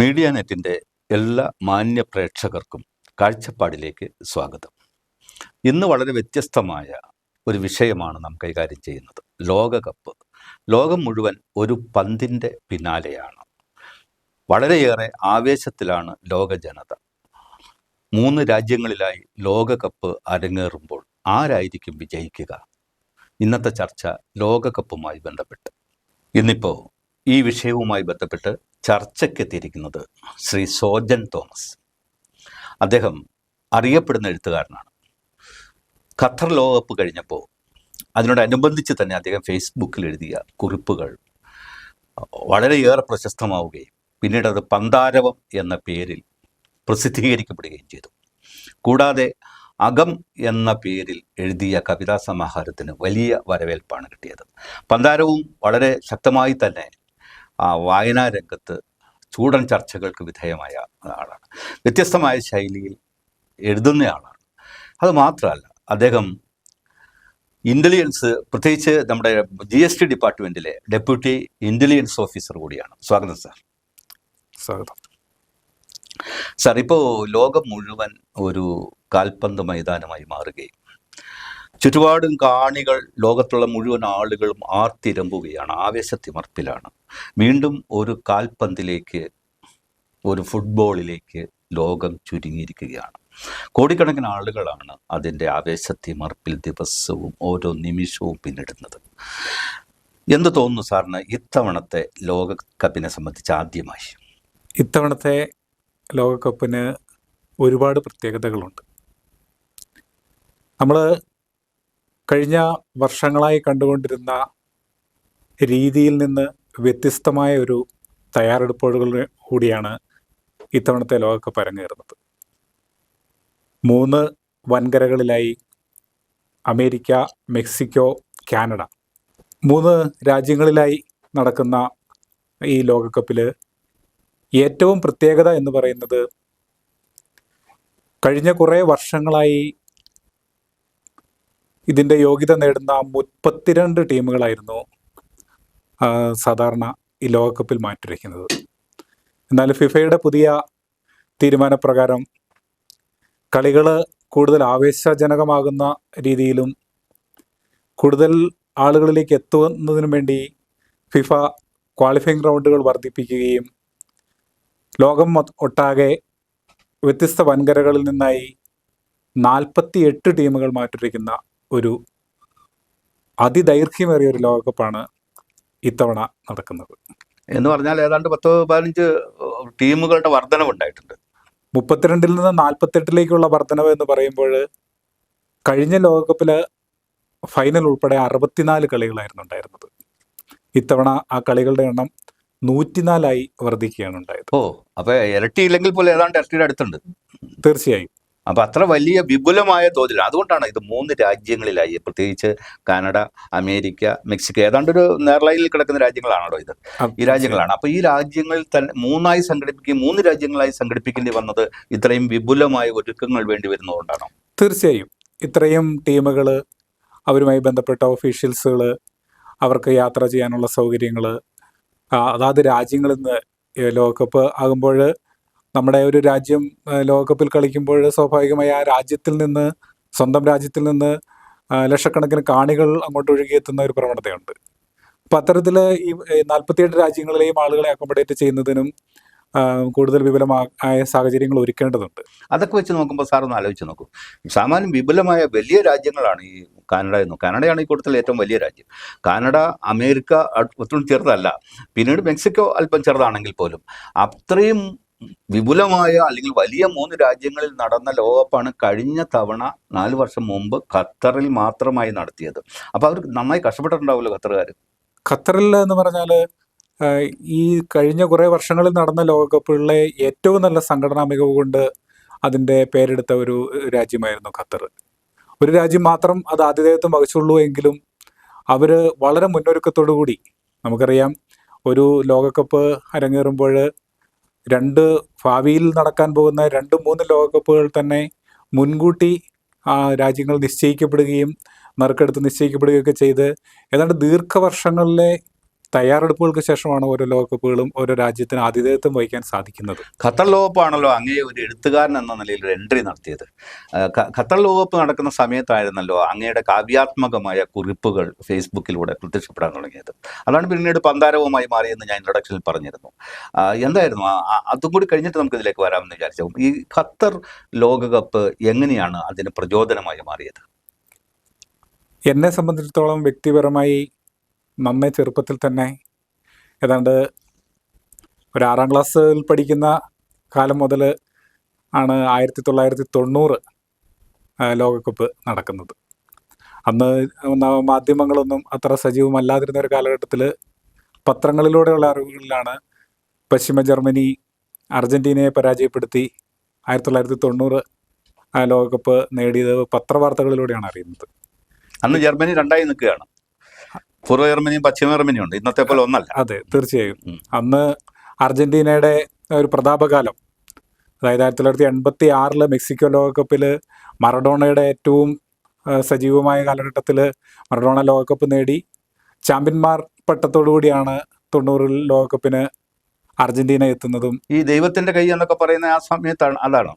Media നെറ്റിൻ്റെ എല്ലാ മാന്യ പ്രേക്ഷകർക്കും കാഴ്ചപ്പാടിലേക്ക് സ്വാഗതം. ഇന്ന് വളരെ വ്യത്യസ്തമായ ഒരു വിഷയമാണ് നാം കൈകാര്യം ചെയ്യുന്നത്. ലോകകപ്പ്. ലോകം മുഴുവൻ ഒരു പന്തിൻ്റെ പിന്നാലെയാണ്. വളരെയേറെ ആവേശത്തിലാണ് ലോക ജനത. 3 രാജ്യങ്ങളിലായി ലോകകപ്പ് അരങ്ങേറുമ്പോൾ ആരായിരിക്കും വിജയിക്കുക? ഇന്നത്തെ ചർച്ച ലോകകപ്പുമായി ബന്ധപ്പെട്ട്. ഇന്നിപ്പോൾ ഈ വിഷയവുമായി ബന്ധപ്പെട്ട് ചർച്ചയ്ക്കെത്തിയിരിക്കുന്നത് ശ്രീ സോജൻ തോമസ്. അദ്ദേഹം അറിയപ്പെടുന്ന എഴുത്തുകാരനാണ്. ഖത്തർ ലോകകപ്പ് കഴിഞ്ഞപ്പോൾ അതിനോടനുബന്ധിച്ച് തന്നെ അദ്ദേഹം ഫേസ്ബുക്കിൽ എഴുതിയ കുറിപ്പുകൾ വളരെയേറെ പ്രശസ്തമാവുകയും പിന്നീട് അത് പന്താരവം എന്ന പേരിൽ പ്രസിദ്ധീകരിക്കപ്പെടുകയും ചെയ്തു. കൂടാതെ അകം എന്ന പേരിൽ എഴുതിയ കവിതാ സമാഹാരത്തിന് വലിയ വരവേൽപ്പാണ് കിട്ടിയത്. പന്താരവും വളരെ ശക്തമായി തന്നെ വായനാ രംഗത്ത് ചൂടൻ ചർച്ചകൾക്ക് വിധേയമായ ആളാണ്. വ്യത്യസ്തമായ ശൈലിയിൽ എഴുതുന്നയാളാണ്. അത് മാത്രമല്ല, അദ്ദേഹം ഇൻ്റലിജൻസ്, പ്രത്യേകിച്ച് നമ്മുടെ GST ഡിപ്പാർട്ട്മെൻറ്റിലെ ഡെപ്യൂട്ടി ഇൻ്റലിജൻസ് ഓഫീസർ കൂടിയാണ്. സ്വാഗതം സാർ. സ്വാഗതം സാർ, ഇപ്പോൾ ലോകം മുഴുവൻ ഒരു കാൽപന്ത് മൈതാനമായി മാറുകയും ചുറ്റുപാടും കാണികൾ, ലോകത്തുള്ള മുഴുവൻ ആളുകളും ആർത്തിരമ്പുകയാണ്, ആവേശത്തിമർപ്പിലാണ്. വീണ്ടും ഒരു കാൽപന്തിലേക്ക്, ഒരു ഫുട്ബോളിലേക്ക് ലോകം ചുരുങ്ങിയിരിക്കുകയാണ്. കോടിക്കണക്കിന് ആളുകളാണ് അതിൻ്റെ ആവേശത്തിമർപ്പിൽ ദിവസവും ഓരോ നിമിഷവും പിന്നിടുന്നത്. എന്ത് തോന്നുന്നു സാറിന് ഇത്തവണത്തെ ലോകകപ്പിനെ സംബന്ധിച്ച്? ആദ്യമായി ഇത്തവണത്തെ ലോകകപ്പിന് ഒരുപാട് പ്രത്യേകതകളുണ്ട്. നമ്മൾ കഴിഞ്ഞ വർഷങ്ങളായി കണ്ടുകൊണ്ടിരുന്ന രീതിയിൽ നിന്ന് വ്യത്യസ്തമായ ഒരു തയ്യാറെടുപ്പുകൾ കൂടിയാണ് ഇത്തവണത്തെ ലോകകപ്പ് അരങ്ങേറുന്നത്. 3 വൻകരകളിലായി അമേരിക്ക, മെക്സിക്കോ, കാനഡ, 3 രാജ്യങ്ങളിലായി നടക്കുന്ന ഈ ലോകകപ്പിൽ ഏറ്റവും പ്രത്യേകത എന്ന് പറയുന്നത്, കഴിഞ്ഞ കുറേ വർഷങ്ങളായി ഇതിൻ്റെ യോഗ്യത നേടുന്ന 32 ടീമുകളായിരുന്നു സാധാരണ ഈ ലോകകപ്പിൽ മാറ്റുരയ്ക്കുന്നത്. എന്നാൽ ഫിഫയുടെ പുതിയ തീരുമാനപ്രകാരം കളികൾ കൂടുതൽ ആവേശജനകമാകുന്ന രീതിയിലും കൂടുതൽ ആളുകളിലേക്ക് എത്തുന്നതിനു വേണ്ടി ഫിഫ ക്വാളിഫയിങ് റൗണ്ടുകൾ വർദ്ധിപ്പിക്കുകയും ലോകം ഒട്ടാകെ വ്യത്യസ്ത വൻകരകളിൽ നിന്നായി 48 ടീമുകൾ മാറ്റുരയ്ക്കുന്ന ഒരു അതിദൈർഘ്യമേറിയ ഒരു ലോകകപ്പാണ് ഇത്തവണ നടക്കുന്നത്. എന്ന് പറഞ്ഞാൽ ഏതാണ്ട് 10-15 ടീമുകളുടെ വർധനവുണ്ടായിട്ടുണ്ട്. 32-ൽ നിന്ന് 48-ലേക്കുള്ള വർധനവ് എന്ന് പറയുമ്പോൾ, കഴിഞ്ഞ ലോകകപ്പിൽ ഫൈനൽ ഉൾപ്പെടെ 64 കളികളായിരുന്നു ഉണ്ടായിരുന്നത്. ഇത്തവണ ആ കളികളുടെ എണ്ണം 104 വർദ്ധിക്കുകയാണ് ഉണ്ടായത്. അപ്പോൾ ഇരട്ടിയില്ലെങ്കിൽ പോലും ഏതാണ്ട് ഇരട്ടിയുടെ അടുത്തുണ്ട്. തീർച്ചയായും. അപ്പോൾ അത്ര വലിയ വിപുലമായ തോതിൽ, അതുകൊണ്ടാണ് ഇത് 3 രാജ്യങ്ങളിലായി, പ്രത്യേകിച്ച് കാനഡ, അമേരിക്ക, മെക്സിക്കോ, ഏതാണ്ട് ഒരു നേർലൈനിൽ കിടക്കുന്ന രാജ്യങ്ങളാണല്ലോ ഇത്. ഈ രാജ്യങ്ങളാണ്. അപ്പോൾ ഈ രാജ്യങ്ങളിൽ തന്നെ 3 രാജ്യങ്ങളായി സംഘടിപ്പിക്കേണ്ടി വന്നത് ഇത്രയും വിപുലമായ ഒരുക്കങ്ങൾ വേണ്ടി വരുന്നതുകൊണ്ടാണോ? തീർച്ചയായും. ഇത്രയും ടീമുകൾ, അവരുമായി ബന്ധപ്പെട്ട ഒഫീഷ്യൽസുകൾ, അവർക്ക് യാത്ര ചെയ്യാനുള്ള സൗകര്യങ്ങൾ, അതാത് രാജ്യങ്ങളിൽ നിന്ന് ലോകകപ്പ് ആകുമ്പോൾ നമ്മുടെ ഒരു രാജ്യം ലോകകപ്പിൽ കളിക്കുമ്പോൾ സ്വാഭാവികമായി ആ രാജ്യത്തിൽ നിന്ന്, സ്വന്തം രാജ്യത്തിൽ നിന്ന് ലക്ഷക്കണക്കിന് കാണികൾ അങ്ങോട്ട് ഒഴുകിയെത്തുന്ന ഒരു പ്രവണതയുണ്ട്. അപ്പം അത്തരത്തിൽ ഈ 48 രാജ്യങ്ങളിലെയും ആളുകളെ അക്കോമഡേറ്റ് ചെയ്യുന്നതിനും കൂടുതൽ വിപുലമായ സാഹചര്യങ്ങൾ ഒരുക്കേണ്ടതുണ്ട്. അതൊക്കെ വെച്ച് നോക്കുമ്പോൾ സാറൊന്ന് ആലോചിച്ച് നോക്കൂ. സാമാന്യം വിപുലമായ വലിയ രാജ്യങ്ങളാണ് ഈ കാനഡയാണ് ഈ കൂട്ടത്തിൽ ഏറ്റവും വലിയ രാജ്യം. കാനഡ, അമേരിക്ക ഒട്ടും ചെറുതല്ല. പിന്നീട് മെക്സിക്കോ അല്പം ചെറുതാണെങ്കിൽ പോലും അത്രയും വിപുലമായ അല്ലെങ്കിൽ വലിയ 3 രാജ്യങ്ങളിൽ നടന്ന ലോകകപ്പാണ് കഴിഞ്ഞ തവണ 4 വർഷം മുമ്പ് ഖത്തറിൽ മാത്രമായി നടത്തിയത്. അപ്പോൾ അവർ നന്നായി കഷ്ടപ്പെട്ടിട്ടുണ്ടാവുമല്ലോ ഖത്തറുകാർ. ഖത്തറിൽ എന്ന് പറഞ്ഞാൽ ഈ കഴിഞ്ഞ കുറേ വർഷങ്ങളിൽ നടന്ന ലോകകപ്പുകളിലെ ഏറ്റവും നല്ല സംഘടനാ മികവ് കൊണ്ട് അതിൻ്റെ പേരെടുത്ത ഒരു രാജ്യമായിരുന്നു ഖത്തർ. ഒരു രാജ്യം മാത്രം അത് ആതിഥേയത്വം വഹിച്ചുള്ളൂ എങ്കിലും അവർ വളരെ മുന്നൊരുക്കത്തോടു കൂടി, നമുക്കറിയാം, ഒരു ലോകകപ്പ് അരങ്ങേറുമ്പോൾ ഭാവിയിൽ നടക്കാൻ പോകുന്ന 2-3 ലോകകപ്പുകൾ തന്നെ മുൻകൂട്ടി രാജ്യങ്ങൾ നിശ്ചയിക്കപ്പെടുകയും നറുക്കെടുത്ത് നിശ്ചയിക്കപ്പെടുകയൊക്കെ ചെയ്ത് ഏതാണ്ട് ദീർഘവർഷങ്ങളിലെ തയ്യാറെടുപ്പുകൾക്ക് ശേഷമാണ് ഓരോ ലോകകപ്പുകളും ഓരോ രാജ്യത്തിന് ആതിഥേയത്വം വഹിക്കാൻ സാധിക്കുന്നത്. ഖത്തർ ലോകകപ്പാണല്ലോ അങ്ങേ ഒരു എഴുത്തുകാരൻ എന്ന നിലയിൽ ഒരു എൻട്രി നടത്തിയത്. ഖത്തർ ലോകകപ്പ് നടക്കുന്ന സമയത്തായിരുന്നല്ലോ അങ്ങയുടെ കാവ്യാത്മകമായ കുറിപ്പുകൾ ഫേസ്ബുക്കിലൂടെ പ്രത്യക്ഷപ്പെടാൻ തുടങ്ങിയത്. അതാണ് പിന്നീട് പന്താരവുമായി മാറിയെന്ന് ഞാൻ ഇൻട്രൊഡക്ഷനിൽ പറഞ്ഞിരുന്നു. എന്തായിരുന്നു അതും കൂടി കഴിഞ്ഞിട്ട് നമുക്ക് ഇതിലേക്ക് വരാമെന്ന് വിചാരിച്ചു. ഈ ഖത്തർ ലോകകപ്പ് എങ്ങനെയാണ് അതിന് പ്രചോദനമായി മാറിയത്? എന്നെ സംബന്ധിച്ചിടത്തോളം വ്യക്തിപരമായി നന്നേ ചെറുപ്പത്തിൽ തന്നെ ഏതാണ്ട് ഒരു 6ാം ക്ലാസ്സിൽ പഠിക്കുന്ന കാലം മുതൽ ആണ് 1990 ലോകകപ്പ് നടക്കുന്നത്. അന്ന് മാധ്യമങ്ങളൊന്നും അത്ര സജീവമല്ലാതിരുന്ന ഒരു കാലഘട്ടത്തിൽ പത്രങ്ങളിലൂടെയുള്ള അറിവുകളിലാണ് പശ്ചിമ ജർമ്മനി അർജൻറ്റീനയെ പരാജയപ്പെടുത്തി 1990 ലോകകപ്പ് നേടിയത് പത്രവാർത്തകളിലൂടെയാണ് അറിയുന്നത്. അന്ന് ജർമ്മനി രണ്ടായി നിൽക്കുകയാണ്. പൂർവ്വ ജർമ്മനിയും പശ്ചിമ ജർമ്മനിയും ഉണ്ട്, ഇന്നത്തെ പോലെ ഒന്നല്ല. അതെ, തീർച്ചയായും. അന്ന് അർജന്റീനയുടെ ഒരു പ്രതാപകാലം, അതായത് 1986 മെക്സിക്കോ ലോകകപ്പിൽ മറഡോണയുടെ ഏറ്റവും സജീവമായ കാലഘട്ടത്തിൽ മറഡോണ ലോകകപ്പ് നേടി ചാമ്പ്യന്മാർ പട്ടത്തോടുകൂടിയാണ് 90 ലോകകപ്പിന് അർജന്റീന എത്തുന്നതും. ഈ ദൈവത്തിന്റെ കൈ എന്നൊക്കെ പറയുന്ന ആ സമയത്താണ്, അതാണ്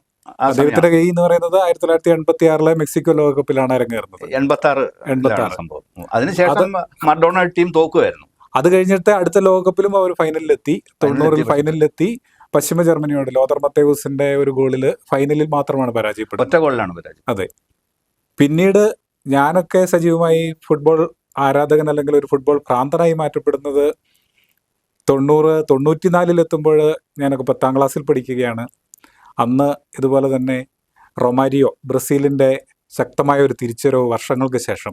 ദൈവത്തിന്റെ കൈ എന്ന് പറയുന്നത് 1986 മെക്സിക്കോ ലോകകപ്പിലാണ് അരങ്ങേറുന്നത്. 86 സംഭവം. അതിനുശേഷം മറഡോണ ടീം തോക്കുമായിരുന്നു. അത് കഴിഞ്ഞിട്ട് അടുത്ത ലോകകപ്പിലും അവർ ഫൈനലിലെത്തി. 90 ഫൈനലിലെത്തി. പശ്ചിമ ജർമ്മനിയോട് ലോതർ മത്തേവൂസിന്റെ ഒരു ഗോളിൽ ഫൈനലിൽ മാത്രമാണ് പരാജയപ്പെടുന്നത്. ഒറ്റ ഗോളിലാണ് പരാജയം. അതെ. പിന്നീട് ഞാനൊക്കെ സജീവമായി ഫുട്ബോൾ ആരാധകൻ അല്ലെങ്കിൽ ഒരു ഫുട്ബോൾ ഭ്രാന്തനായി മാറ്റപ്പെടുന്നത് 94 എത്തുമ്പോൾ ഞാനൊക്കെ 10ാം ക്ലാസ്സിൽ പഠിക്കുകയാണ്. അന്ന് ഇതുപോലെ തന്നെ റൊമാരിയോ, ബ്രസീലിന്റെ ശക്തമായ ഒരു തിരിച്ചുവരവ് വർഷങ്ങൾക്ക് ശേഷം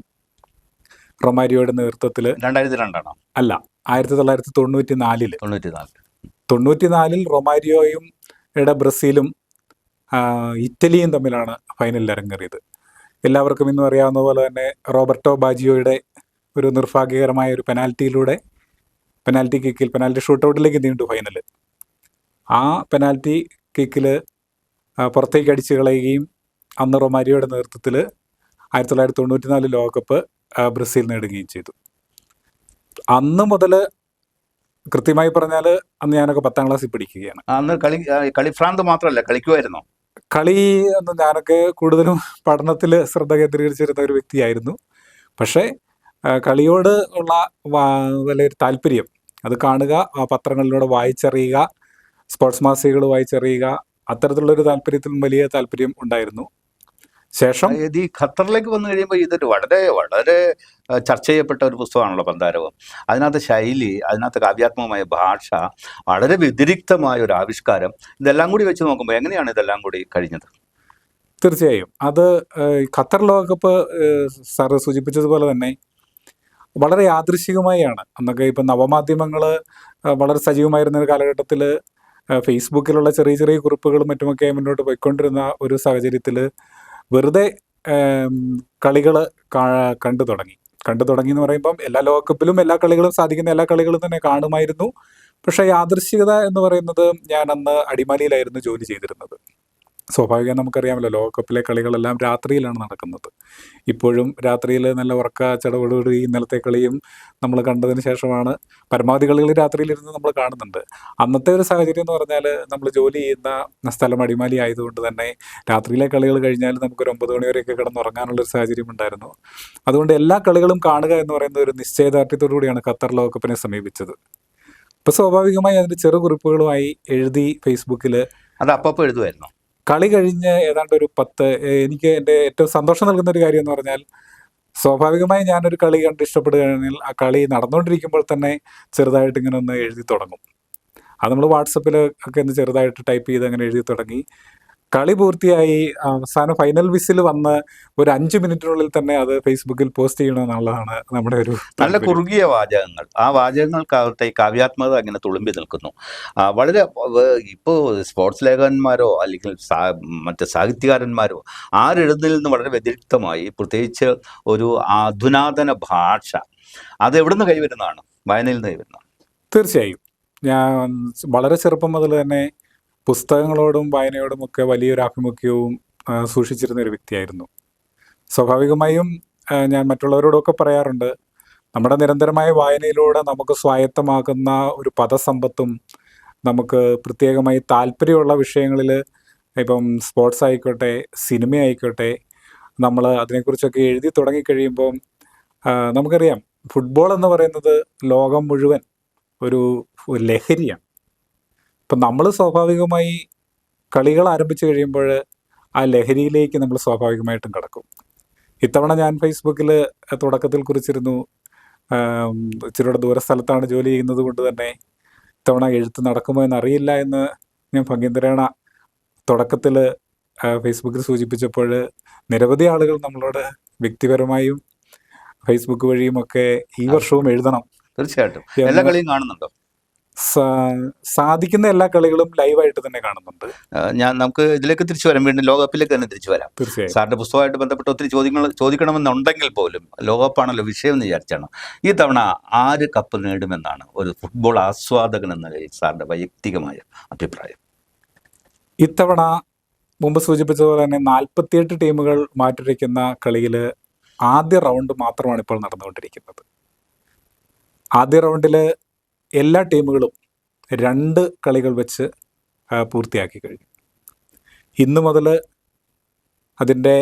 റൊമാരിയോയുടെ നേതൃത്വത്തിൽ 2002 അല്ല 1994 റൊമാരിയോയും ബ്രസീലും ഇറ്റലിയും തമ്മിലാണ് ഫൈനലിൽ അരങ്ങേറിയത്. എല്ലാവർക്കും ഇന്നും അറിയാവുന്ന പോലെ തന്നെ റോബർട്ടോ ബാജിയോയുടെ ഒരു നിർഭാഗ്യകരമായ ഒരു പെനാൽറ്റി കിക്കിൽ പെനാൽറ്റി ഷൂട്ടൗട്ടിലേക്ക് നീണ്ടു ഫൈനൽ. ആ പെനാൽറ്റി കിക്കിൽ പുറത്തേക്ക് അടിച്ചു കളയുകയും അന്ന് റൊമാരിയോയുടെ നേതൃത്വത്തിൽ 1994 ലോകകപ്പ് ബ്രസീൽ നേടുകയും ചെയ്തു. അന്ന് മുതൽ കൃത്യമായി പറഞ്ഞാൽ അന്ന് ഞാനൊക്കെ 10ാം ക്ലാസ്സിൽ പഠിക്കുകയാണ്. അന്ന് കളിഭ്രാന്ത് മാത്രമല്ല, കളിക്കുമായിരുന്നു. കളി എന്ന് ഞാനൊക്കെ കൂടുതലും പഠനത്തിൽ ശ്രദ്ധ കേന്ദ്രീകരിച്ചിരുന്ന ഒരു വ്യക്തിയായിരുന്നു. പക്ഷേ കളിയോട് ഉള്ള വലിയൊരു താല്പര്യം, അത് കാണുക, ആ പത്രങ്ങളിലൂടെ വായിച്ചറിയുക, സ്പോർട്സ് മാസികകൾ വായിച്ചറിയുക, അത്തരത്തിലുള്ളൊരു താല്പര്യത്തിലും വലിയ താല്പര്യം ഉണ്ടായിരുന്നു. ശേഷം ഈ ഖത്തറിലേക്ക് വന്നു കഴിയുമ്പോൾ ഇതൊരു വളരെ വളരെ ചർച്ച ചെയ്യപ്പെട്ട ഒരു പുസ്തകമാണല്ലോ പന്താരവം. അതിനകത്ത് ശൈലി, അതിനകത്ത് കാവ്യാത്മകമായ ഭാഷ, വളരെ വ്യതിരിക്തമായ ഒരു ആവിഷ്കാരം, ഇതെല്ലാം കൂടി വെച്ച് നോക്കുമ്പോൾ എങ്ങനെയാണ് ഇതെല്ലാം കൂടി കഴിഞ്ഞത്? തീർച്ചയായും അത് ഖത്തർ ലോകകപ്പ് സാറ് സൂചിപ്പിച്ചതുപോലെ തന്നെ വളരെ യാദൃശികമായാണ്. അന്നൊക്കെ ഇപ്പം നവമാധ്യമങ്ങൾ വളരെ സജീവമായിരുന്ന ഒരു കാലഘട്ടത്തിൽ ഫേസ്ബുക്കിലുള്ള ചെറിയ ചെറിയ കുറിപ്പുകളും മറ്റുമൊക്കെ മുന്നോട്ട് പോയിക്കൊണ്ടിരുന്ന ഒരു സാഹചര്യത്തിൽ വെറുതെ കളികൾ കണ്ടു തുടങ്ങി എന്ന് പറയുമ്പം എല്ലാ ലോകകപ്പിലും എല്ലാ കളികളും സാധിക്കുന്ന എല്ലാ കളികളും തന്നെ കാണുമായിരുന്നു. പക്ഷേ യാദൃശ്ചികത എന്ന് പറയുന്നത്, ഞാൻ അന്ന് അടിമാലിയിലായിരുന്നു ജോലി ചെയ്തിരുന്നത്. സ്വാഭാവികം നമുക്കറിയാമല്ലോ, ലോകകപ്പിലെ കളികളെല്ലാം രാത്രിയിലാണ് നടക്കുന്നത്. ഇപ്പോഴും രാത്രിയിൽ നല്ല ഉറക്ക ചടവോടുകൂടി ഇന്നലത്തെ കളിയും നമ്മൾ കണ്ടതിന് ശേഷമാണ് പരമാവധി കളികൾ രാത്രിയിലിരുന്ന് നമ്മൾ കാണുന്നുണ്ട്. അന്നത്തെ ഒരു സാഹചര്യം എന്ന് പറഞ്ഞാൽ, നമ്മൾ ജോലി ചെയ്യുന്ന സ്ഥലം അടിമാലി ആയതുകൊണ്ട് തന്നെ രാത്രിയിലെ കളികൾ കഴിഞ്ഞാൽ നമുക്കൊരു 9 മണി വരെയൊക്കെ കിടന്നുറങ്ങാനുള്ളൊരു സാഹചര്യം ഉണ്ടായിരുന്നു. അതുകൊണ്ട് എല്ലാ കളികളും കാണുക എന്ന് പറയുന്ന ഒരു നിശ്ചയദാർഢ്യത്തോടു കൂടിയാണ് ഖത്തർ ലോകകപ്പിനെ സമീപിച്ചത്. ഇപ്പോൾ സ്വാഭാവികമായി അതിൻ്റെ ചെറുകുറിപ്പുകളുമായി എഴുതി ഫേസ്ബുക്കിൽ അത് അപ്പോൾ എഴുതുമായിരുന്നു. കളി കഴിഞ്ഞ് ഏതാണ്ട് ഒരു 10, എനിക്ക് എൻ്റെ ഏറ്റവും സന്തോഷം നൽകുന്ന ഒരു കാര്യം എന്ന് പറഞ്ഞാൽ, സ്വാഭാവികമായി ഞാനൊരു കളി കണ്ട് ഇഷ്ടപ്പെടുകയാണെങ്കിൽ ആ കളി നടന്നുകൊണ്ടിരിക്കുമ്പോൾ തന്നെ ചെറുതായിട്ട് ഇങ്ങനെ ഒന്ന് എഴുതി തുടങ്ങും. അത് നമ്മൾ വാട്സപ്പിൽ ഒക്കെ ഒന്ന് ചെറുതായിട്ട് ടൈപ്പ് ചെയ്ത് അങ്ങനെ എഴുതി തുടങ്ങി. കളി പൂർത്തിയായി അവസാനം ഫൈനൽ വിസിൽ വന്ന് ഒരു 5 മിനിറ്റിനുള്ളിൽ തന്നെ അത് ഫേസ്ബുക്കിൽ പോസ്റ്റ് ചെയ്യണമെന്നുള്ളതാണ് നമ്മുടെ ഒരു നല്ല കുറുകിയ വാചകങ്ങൾ. ആ വാചകങ്ങൾക്കകത്തെ കാവ്യാത്മകത അങ്ങനെ തുളുമ്പി നിൽക്കുന്നു. വളരെ ഇപ്പോൾ സ്പോർട്സ് ലേഖകന്മാരോ അല്ലെങ്കിൽ മറ്റ് സാഹിത്യകാരന്മാരോ ആരെഴുതുന്നതിൽ നിന്ന് വളരെ വ്യതിരിക്തമായി, പ്രത്യേകിച്ച് ഒരു അധുനാതന ഭാഷ, അത് എവിടെ നിന്ന് കൈവരുന്നതാണ്? വായനയിൽ നിന്ന് കൈവരുന്നതാണ്. തീർച്ചയായും. ഞാൻ വളരെ ചെറുപ്പം മുതൽ തന്നെ പുസ്തകങ്ങളോടും വായനയോടും ഒക്കെ വലിയൊരു ആഭിമുഖ്യവും സൂക്ഷിച്ചിരുന്ന ഒരു വ്യക്തിയായിരുന്നു. സ്വാഭാവികമായും ഞാൻ മറ്റുള്ളവരോടൊക്കെ പറയാറുണ്ട്, നമ്മുടെ നിരന്തരമായ വായനയിലൂടെ നമുക്ക് സ്വായത്തമാകുന്ന ഒരു പദസമ്പത്തും നമുക്ക് പ്രത്യേകമായി താല്പര്യമുള്ള വിഷയങ്ങളിൽ ഇപ്പം സ്പോർട്സ് ആയിക്കോട്ടെ, സിനിമ ആയിക്കോട്ടെ, നമ്മൾ അതിനെക്കുറിച്ചൊക്കെ എഴുതി തുടങ്ങിക്കഴിയുമ്പം നമുക്കറിയാം ഫുട്ബോൾ എന്ന് പറയുന്നത് ലോകം മുഴുവൻ ഒരു ലഹരിയാണ്. ഇപ്പം നമ്മൾ സ്വാഭാവികമായി കളികൾ ആരംഭിച്ചു കഴിയുമ്പോൾ ആ ലഹരിയിലേക്ക് നമ്മൾ സ്വാഭാവികമായിട്ടും കിടക്കും. ഇത്തവണ ഞാൻ ഫേസ്ബുക്കിൽ തുടക്കത്തിൽ കുറിച്ചിരുന്നു, ഇച്ചിരിയുടെ ദൂരസ്ഥലത്താണ് ജോലി ചെയ്യുന്നത് കൊണ്ട് തന്നെ ഇത്തവണ എഴുത്ത് നടക്കുമോ എന്നറിയില്ല എന്ന് ഞാൻ ഭംഗീന്തരേണ തുടക്കത്തിൽ ഫേസ്ബുക്കിൽ സൂചിപ്പിച്ചപ്പോൾ നിരവധി ആളുകൾ നമ്മളോട് വ്യക്തിപരമായും ഫേസ്ബുക്ക് വഴിയുമൊക്കെ ഈ വർഷവും എഴുതണം. തീർച്ചയായിട്ടും എല്ലാ കളിയും കാണുന്നുണ്ടോ? സാധിക്കുന്ന എല്ലാ കളികളും ലൈവായിട്ട് തന്നെ കാണുന്നുണ്ട്. നമുക്ക് ഇതിലേക്ക് തിരിച്ചു വരാം, വീണ്ടും ലോകകപ്പിലേക്ക് തന്നെ തിരിച്ചു വരാം. തീർച്ചയായും സാറിന്റെ പുസ്തകമായിട്ട് ബന്ധപ്പെട്ട് ഒത്തിരി ചോദ്യങ്ങൾ ചോദിക്കണമെന്നുണ്ടെങ്കിൽ പോലും ലോകകപ്പാണല്ലോ വിഷയം എന്ന് വിചാരിച്ചാണ്. ഈ തവണ ആര് കപ്പ് നേടുമെന്നാണ് ഒരു ഫുട്ബോൾ ആസ്വാദകൻ എന്ന നിലയിൽ സാറിന്റെ വൈയക്തികമായ അഭിപ്രായം? ഇത്തവണ മുമ്പ് സൂചിപ്പിച്ചതുപോലെ തന്നെ 48 ടീമുകൾ മാറ്റിരിക്കുന്ന കളിയിൽ ആദ്യ റൗണ്ട് മാത്രമാണ് ഇപ്പോൾ നടന്നുകൊണ്ടിരിക്കുന്നത്. ആദ്യ റൗണ്ടിൽ എല്ലാ ടീമുകളും 2 കളികൾ വെച്ച് പൂർത്തിയാക്കി കഴിഞ്ഞു. ഇന്ന് മുതൽ അതിൻ്റെ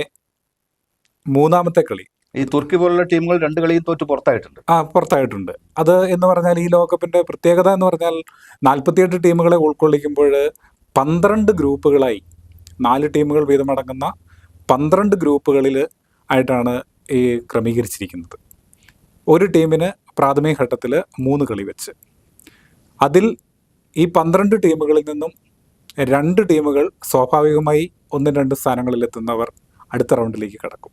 3ാമത്തെ കളി. ഈ തുർക്കി പോലുള്ള ടീമുകൾ 2 കളിയും തോറ്റ് പുറത്തായിട്ടുണ്ട്. അത് എന്ന് പറഞ്ഞാൽ ഈ ലോകകപ്പിൻ്റെ പ്രത്യേകത എന്ന് പറഞ്ഞാൽ 48 ടീമുകളെ ഉൾക്കൊള്ളിക്കുമ്പോൾ 12 ഗ്രൂപ്പുകളായി 4 ടീമുകൾ വീതമടങ്ങുന്ന 12 ഗ്രൂപ്പുകളിൽ ആയിട്ടാണ് ഈ ക്രമീകരിച്ചിരിക്കുന്നത്. ഒരു ടീമിന് പ്രാഥമിക ഘട്ടത്തിൽ 3 കളി വെച്ച്. അതിൽ ഈ 12 ടീമുകളിൽ നിന്നും 2 ടീമുകൾ സ്വാഭാവികമായി 1-2 സ്ഥാനങ്ങളിലെത്തുന്നവർ അടുത്ത റൗണ്ടിലേക്ക് കടക്കും.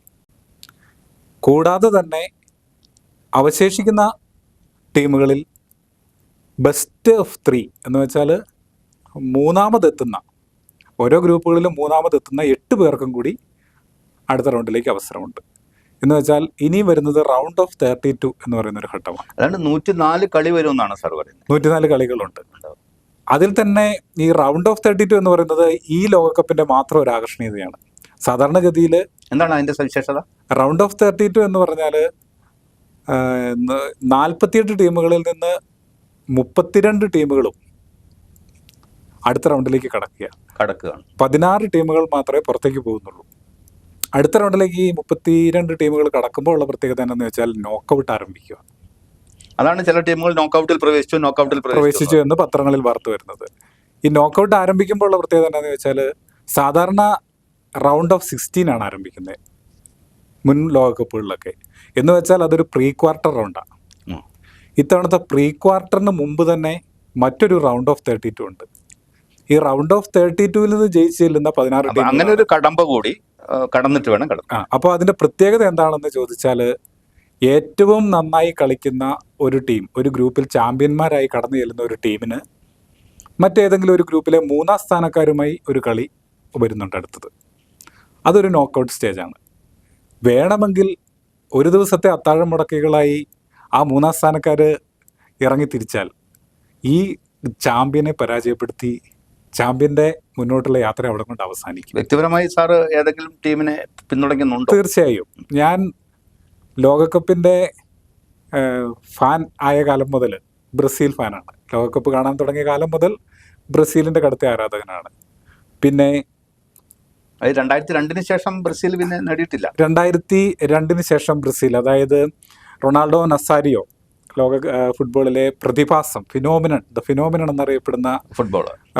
കൂടാതെ തന്നെ അവശേഷിക്കുന്ന ടീമുകളിൽ ബെസ്റ്റ് ഓഫ് 3 എന്ന് വെച്ചാൽ മൂന്നാമതെത്തുന്ന, ഓരോ ഗ്രൂപ്പുകളിലും മൂന്നാമതെത്തുന്ന 8 പേർക്കും കൂടി അടുത്ത റൗണ്ടിലേക്ക് അവസരമുണ്ട്. എന്ന് വെച്ചാൽ ഇനി വരുന്നത് റൗണ്ട് ഓഫ് 32 എന്ന് പറയുന്ന ഒരു ഘട്ടമാണ്. അതാണ്ട് 104 കളി വരുമെന്നാണ് സാർ പറയുന്നത്. 104 കളികളുണ്ട്. അതിൽ തന്നെ ഈ റൗണ്ട് ഓഫ് 32 എന്ന് പറയുന്നത് ഈ ലോകകപ്പിന്റെ മാത്രം ഒരു ആകർഷണീയതയാണ്. സാധാരണഗതിയിൽ എന്താണ് അതിന്റെ സവിശേഷത? റൗണ്ട് ഓഫ് 32 എന്ന് പറഞ്ഞാൽ 48 ടീമുകളിൽ നിന്ന് 32 ടീമുകളും അടുത്ത റൗണ്ടിലേക്ക് കടക്കുകയാണ്. 16 ടീമുകൾ മാത്രമേ പുറത്തേക്ക് പോകുന്നുള്ളൂ. അടുത്ത റൗണ്ടിലേക്ക് ഈ 32 ടീമുകൾ കടക്കുമ്പോൾ ഉള്ള പ്രത്യേകത എന്താണെന്ന് വെച്ചാൽ നോക്കൗട്ട് ആരംഭിക്കുക. അതാണ് ചില ടീമുകൾ നോക്കൗട്ടിൽ പ്രവേശിച്ചു എന്ന് പത്രങ്ങളിൽ വാർത്ത വരുന്നത്. ഈ നോക്കൗട്ട് ആരംഭിക്കുമ്പോൾ ഉള്ള പ്രത്യേകത എന്താണെന്ന് വെച്ചാൽ സാധാരണ റൗണ്ട് ഓഫ് 16 ആണ് ആരംഭിക്കുന്നത് മുൻ ലോകകപ്പുകളിലൊക്കെ. എന്ന് വെച്ചാൽ അതൊരു പ്രീ ക്വാർട്ടർ റൗണ്ടാണ്. ഇത്തവണത്തെ പ്രീ ക്വാർട്ടറിന് മുമ്പ് തന്നെ മറ്റൊരു റൗണ്ട് ഓഫ് 32 ഉണ്ട്. ഈ റൗണ്ട് ഓഫ് 32-ൽ നിന്ന് ജയിച്ചു ചെല്ലുന്ന 16 ടീം, അങ്ങനെ ഒരു കടമ്പ കൂടി കടന്നിട്ട് വേണം കടക്കാം. അപ്പോൾ അതിന്റെ പ്രത്യേകത എന്താണെന്ന് ചോദിച്ചാൽ ഏറ്റവും നന്നായി കളിക്കുന്ന ഒരു ടീം, ഒരു ഗ്രൂപ്പിൽ ചാമ്പ്യന്മാരായി കടന്നു ചെല്ലുന്ന ഒരു ടീമിന് മറ്റേതെങ്കിലും ഒരു ഗ്രൂപ്പിലെ 3ാം സ്ഥാനക്കാരുമായി ഒരു കളി വരുന്നുണ്ട് അടുത്തത്. അതൊരു നോക്കൗട്ട് സ്റ്റേജാണ്. വേണമെങ്കിൽ ഒരു ദിവസത്തെ അത്താഴം മുടക്കികളായി ആ 3ാം സ്ഥാനക്കാർ ഇറങ്ങി തിരിച്ചാൽ ഈ ചാമ്പ്യനെ പരാജയപ്പെടുത്തി ചാമ്പ്യന്റെ മുന്നോട്ടുള്ള യാത്ര അവിടെ കൊണ്ട് അവസാനിക്കും. വ്യക്തിപരമായി സാറ് ഏതെങ്കിലും ടീമിനെ പിന്തുണയ്ക്കുന്നുണ്ടോ? തീർച്ചയായും. ഞാൻ ലോകകപ്പിന്റെ ഫാൻ ആയ കാലം മുതൽ ബ്രസീൽ ഫാനാണ്. ലോകകപ്പ് കാണാൻ തുടങ്ങിയ കാലം മുതൽ ബ്രസീലിന്റെ കടുത്ത ആരാധകനാണ്. പിന്നെ 2002-ന് ശേഷം ബ്രസീൽ പിന്നെ നേടിയിട്ടില്ല. 2002-ന് ശേഷം ബ്രസീൽ, അതായത് റൊണാൾഡോ നസാരിയോ, ലോക ഫുട്ബോളിലെ പ്രതിഭാസം, ഫിനോമിനൺ എന്നറിയപ്പെടുന്ന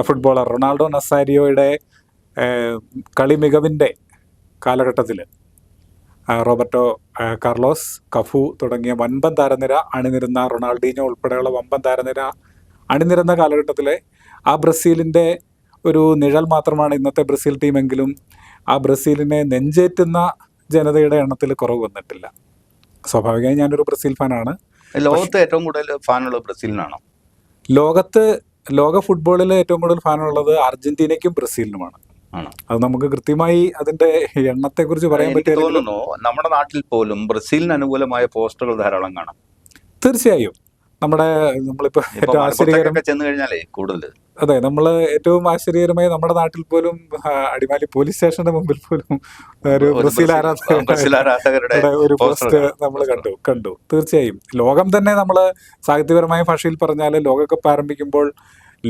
ഫുട്ബോളർ റൊണാൾഡോ നസാരിയോയുടെ കളി മികവിൻ്റെ കാലഘട്ടത്തിൽ റോബർട്ടോ കാർലോസ്, കഫു തുടങ്ങിയ വമ്പൻ താരനിര അണിനിരുന്ന, റൊണാൾഡീഞ്ഞോ ഉൾപ്പെടെയുള്ള വമ്പൻ താരനിര അണിനിരുന്ന കാലഘട്ടത്തിലെ ആ ബ്രസീലിൻ്റെ ഒരു നിഴൽ മാത്രമാണ് ഇന്നത്തെ ബ്രസീൽ ടീമെങ്കിലും ആ ബ്രസീലിനെ നെഞ്ചേറ്റുന്ന ജനതയുടെ എണ്ണത്തിൽ കുറവ് വന്നിട്ടില്ല. സ്വാഭാവികമായി ഞാനൊരു ബ്രസീൽ ഫാനാണ്. ലോകത്ത് ഏറ്റവും കൂടുതൽ ഫാനുള്ളത് ബ്രസീലിനാണോ? ലോക ഫുട്ബോളിൽ ഏറ്റവും കൂടുതൽ ഫാനുള്ളത് അർജന്റീനയ്ക്കും ബ്രസീലിനുമാണ്. അത് നമുക്ക് കൃത്യമായി അതിന്റെ എണ്ണത്തെ കുറിച്ച് പറയാൻ പറ്റില്ല. നമ്മുടെ നാട്ടിൽ പോലും ബ്രസീലിന് അനുകൂലമായ പോസ്റ്ററുകൾ ധാരാളം കാണാം. തീർച്ചയായും. നമ്മളിപ്പോ ഏറ്റവും ആശ്ചര്യകരം ചെന്ന് കഴിഞ്ഞാലേ കൂടുതൽ അതെ, നമ്മൾ ഏറ്റവും ആശ്ചര്യകരമായി നമ്മുടെ നാട്ടിൽ പോലും അടിമാലി പോലീസ് സ്റ്റേഷന്റെ മുമ്പിൽ പോലും ഒരു ഒരു ബ്രസീൽ ബ്രസീൽ ആരാധകരുടെ ഒരു പോസ്റ്റർ പോസ്റ്റ് നമ്മൾ കണ്ടു. തീർച്ചയായും ലോകം തന്നെ നമ്മൾ സാഹിത്യപരമായ ഭാഷയിൽ പറഞ്ഞാൽ ലോകകപ്പ് ആരംഭിക്കുമ്പോൾ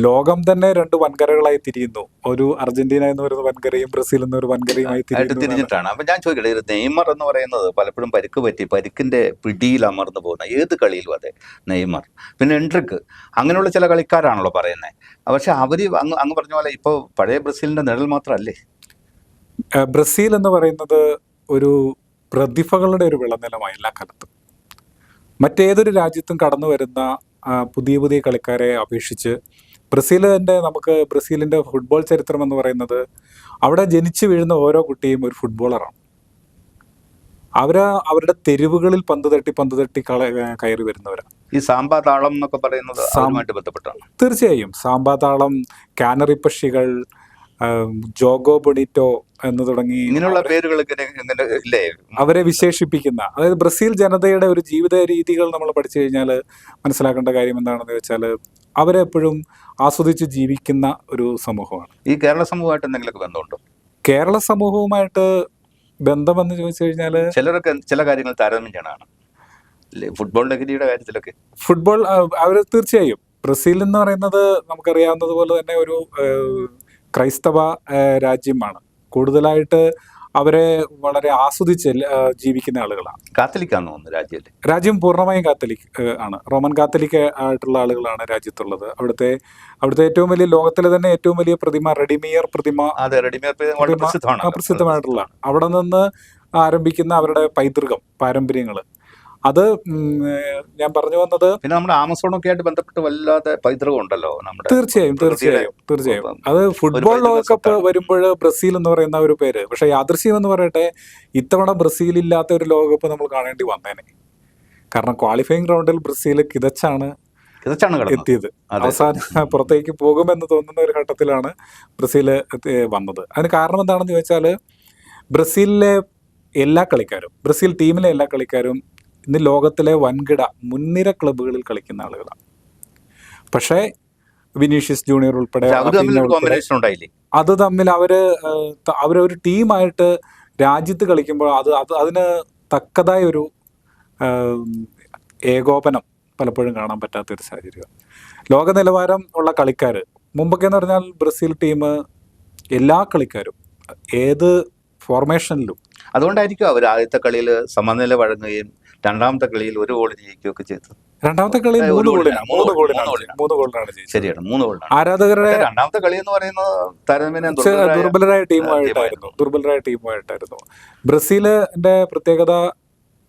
ലോകം തന്നെ രണ്ട് വൻകരകളായി തിരിയുന്നു. ഒരു അർജന്റീന എന്ന് പറയുന്ന വൻകരയും ബ്രസീൽ എന്നൊരു വൻകരയുമായി ആയിട്ട് തിരിയുന്നു. തിരിഞ്ഞിട്ടാണ്. അപ്പൊ ഞാൻ ചോദിക്കട്ടെ, ഇത് നെയ്മർ എന്ന് പറയുന്നത് പലപ്പോഴും പരിക്ക് പറ്റി പരിക്കിന്റെ പിടിയിൽ അമർന്നു പോകുന്ന ഏത് കളിയിലും അതെ നെയ്മർ, പിന്നെ എൻട്രിക്ക്, അങ്ങനെയുള്ള ചില കളിക്കാരാണല്ലോ പറയുന്നത്. പക്ഷെ അവര് അങ്ങ് പറഞ്ഞ പോലെ ഇപ്പൊ പഴയ ബ്രസീലിന്റെ നിഴൽ മാത്രമല്ലേ. ബ്രസീൽ എന്ന് പറയുന്നത് ഒരു പ്രതിഭകളുടെ ഒരു വിളനിലമായി എല്ലാ കാലത്തും. മറ്റേതൊരു രാജ്യത്തും കടന്നു വരുന്ന പുതിയ പുതിയ കളിക്കാരെ അപേക്ഷിച്ച് ബ്രസീലിന്റെ ഫുട്ബോൾ ചരിത്രം എന്ന് പറയുന്നത് അവിടെ ജനിച്ചു വീഴുന്ന ഓരോ കുട്ടിയും ഒരു ഫുട്ബോളറാണ്. അവരുടെ തെരുവുകളിൽ പന്ത് തട്ടി കയറി വരുന്നവരാണ്. ഈ സാമ്പാ താളം എന്നൊക്കെ പറയുന്നത് അതുമായിട്ട് ബന്ധപ്പെട്ടാണ്. തീർച്ചയായും സാമ്പാ താളം, കാനറി പക്ഷികൾ, ജോഗോ ബൊണിറ്റോ എന്ന് തുടങ്ങി ഇങ്ങനെയുള്ള പേരുകൾ ഇല്ലേ അവരെ വിശേഷിപ്പിക്കുന്ന, അതായത് ബ്രസീൽ ജനതയുടെ ഒരു ജീവിത രീതികൾ നമ്മൾ പഠിച്ചു കഴിഞ്ഞാൽ മനസ്സിലാക്കേണ്ട കാര്യം എന്താണെന്ന് വെച്ചാൽ അവരെ എപ്പോഴും ആസ്വദിച്ച് ജീവിക്കുന്ന ഒരു സമൂഹമാണ്. ഈ കേരള സമൂഹമായിട്ട് എന്തെങ്കിലുമൊക്കെ ബന്ധമുണ്ടോ? കേരള സമൂഹവുമായിട്ട് ബന്ധമെന്ന് ചോദിച്ചു കഴിഞ്ഞാൽ ചിലരൊക്കെ ചില കാര്യങ്ങൾ താരതമ്യം ചെയ്യണതാണ് ഫുട്ബോൾ ലഹരിയുടെ കാര്യത്തിലൊക്കെ. ഫുട്ബോൾ അവർ തീർച്ചയായും ബ്രസീൽ എന്ന് പറയുന്നത് നമുക്കറിയാവുന്നതുപോലെ തന്നെ ഒരു ക്രൈസ്തവ രാജ്യമാണ്. കൂടുതലായിട്ട് അവരെ വളരെ ആസ്വദിച്ച് ജീവിക്കുന്ന ആളുകളാണ്. കാത്തലിക്കാന്ന് തോന്നുന്നു രാജ്യം പൂർണ്ണമായും കാത്തലിക് ആണ്. റോമൻ കാത്തലിക് ആയിട്ടുള്ള ആളുകളാണ് രാജ്യത്തുള്ളത്. അവിടുത്തെ ഏറ്റവും ലോകത്തിലെ തന്നെ ഏറ്റവും വലിയ പ്രതിമ റെഡിമിയർ പ്രതിമ പ്രസിദ്ധമായിട്ടുള്ള, അവിടെ നിന്ന് ആരംഭിക്കുന്ന അവരുടെ പാരമ്പര്യങ്ങൾ, അത് ഞാൻ പറഞ്ഞു വന്നത്. പിന്നെ നമ്മുടെ ആമസോണൊക്കെ ആയിട്ട് ബന്ധപ്പെട്ട് വല്ലാതെ പൈതൃകം ഉണ്ടല്ലോ നമ്മുടെ. തീർച്ചയായും അത് ഫുട്ബോൾ ലോകകപ്പ് വരുമ്പോൾ ബ്രസീൽ എന്ന് പറയുന്ന ഒരു പേര്. പക്ഷെ യാദൃശ്യം എന്ന് പറയട്ടെ, ഇത്തവണ ബ്രസീൽ ഇല്ലാത്ത ഒരു ലോകകപ്പ് നമ്മൾ കാണേണ്ടി വന്നേനെ. കാരണം ക്വാളിഫയിങ് റൗണ്ടിൽ ബ്രസീൽ കിതച്ചാണ് എത്തിയത്. അവസാനം പുറത്തേക്ക് പോകുമെന്ന് തോന്നുന്ന ഒരു ഘട്ടത്തിലാണ് ബ്രസീൽ വന്നത്. അതിന് കാരണം എന്താണെന്ന് ചോദിച്ചാൽ ബ്രസീലിലെ എല്ലാ കളിക്കാരും, ബ്രസീൽ ടീമിലെ എല്ലാ കളിക്കാരും ഇന്ന് ലോകത്തിലെ വൻകിട മുൻനിര ക്ലബ്ബുകളിൽ കളിക്കുന്ന ആളുകളാണ്. പക്ഷേ വിനീഷ്യസ് ജൂനിയർ ഉൾപ്പെടെ അത് തമ്മിൽ അവരൊരു ടീമായിട്ട് രാജ്യത്ത് കളിക്കുമ്പോൾ അതിന് തക്കതായ ഒരു ഏകോപനം പലപ്പോഴും കാണാൻ പറ്റാത്തൊരു സാഹചര്യം. ലോക നിലവാരം ഉള്ള കളിക്കാർ മുമ്പൊക്കെ എന്ന് പറഞ്ഞാൽ ബ്രസീൽ ടീം എല്ലാ കളിക്കാരും ഏത് ഫോർമേഷനിലും, അതുകൊണ്ടായിരിക്കും അവർ ആദ്യത്തെ കളിയിൽ സമനില വഴങ്ങുകയും രണ്ടാമത്തെ കളിയിൽ ഒരു ഗോൾ ജയിക്കുകയൊക്കെ ചെയ്തത്. രണ്ടാമത്തെ കളിയിൽ 3 ഗോളിനാണ് ജയിച്ചത്. ശരിയാണ്, 3 ഗോളിനാണ്. ആരാധകരുടെ രണ്ടാമത്തെ കളി എന്ന് പറയുന്നത് താരതമ്യേന ദുർബലരായ ടീമുമായിട്ടായിരുന്നു. ബ്രസീലിന്റെ പ്രത്യേകത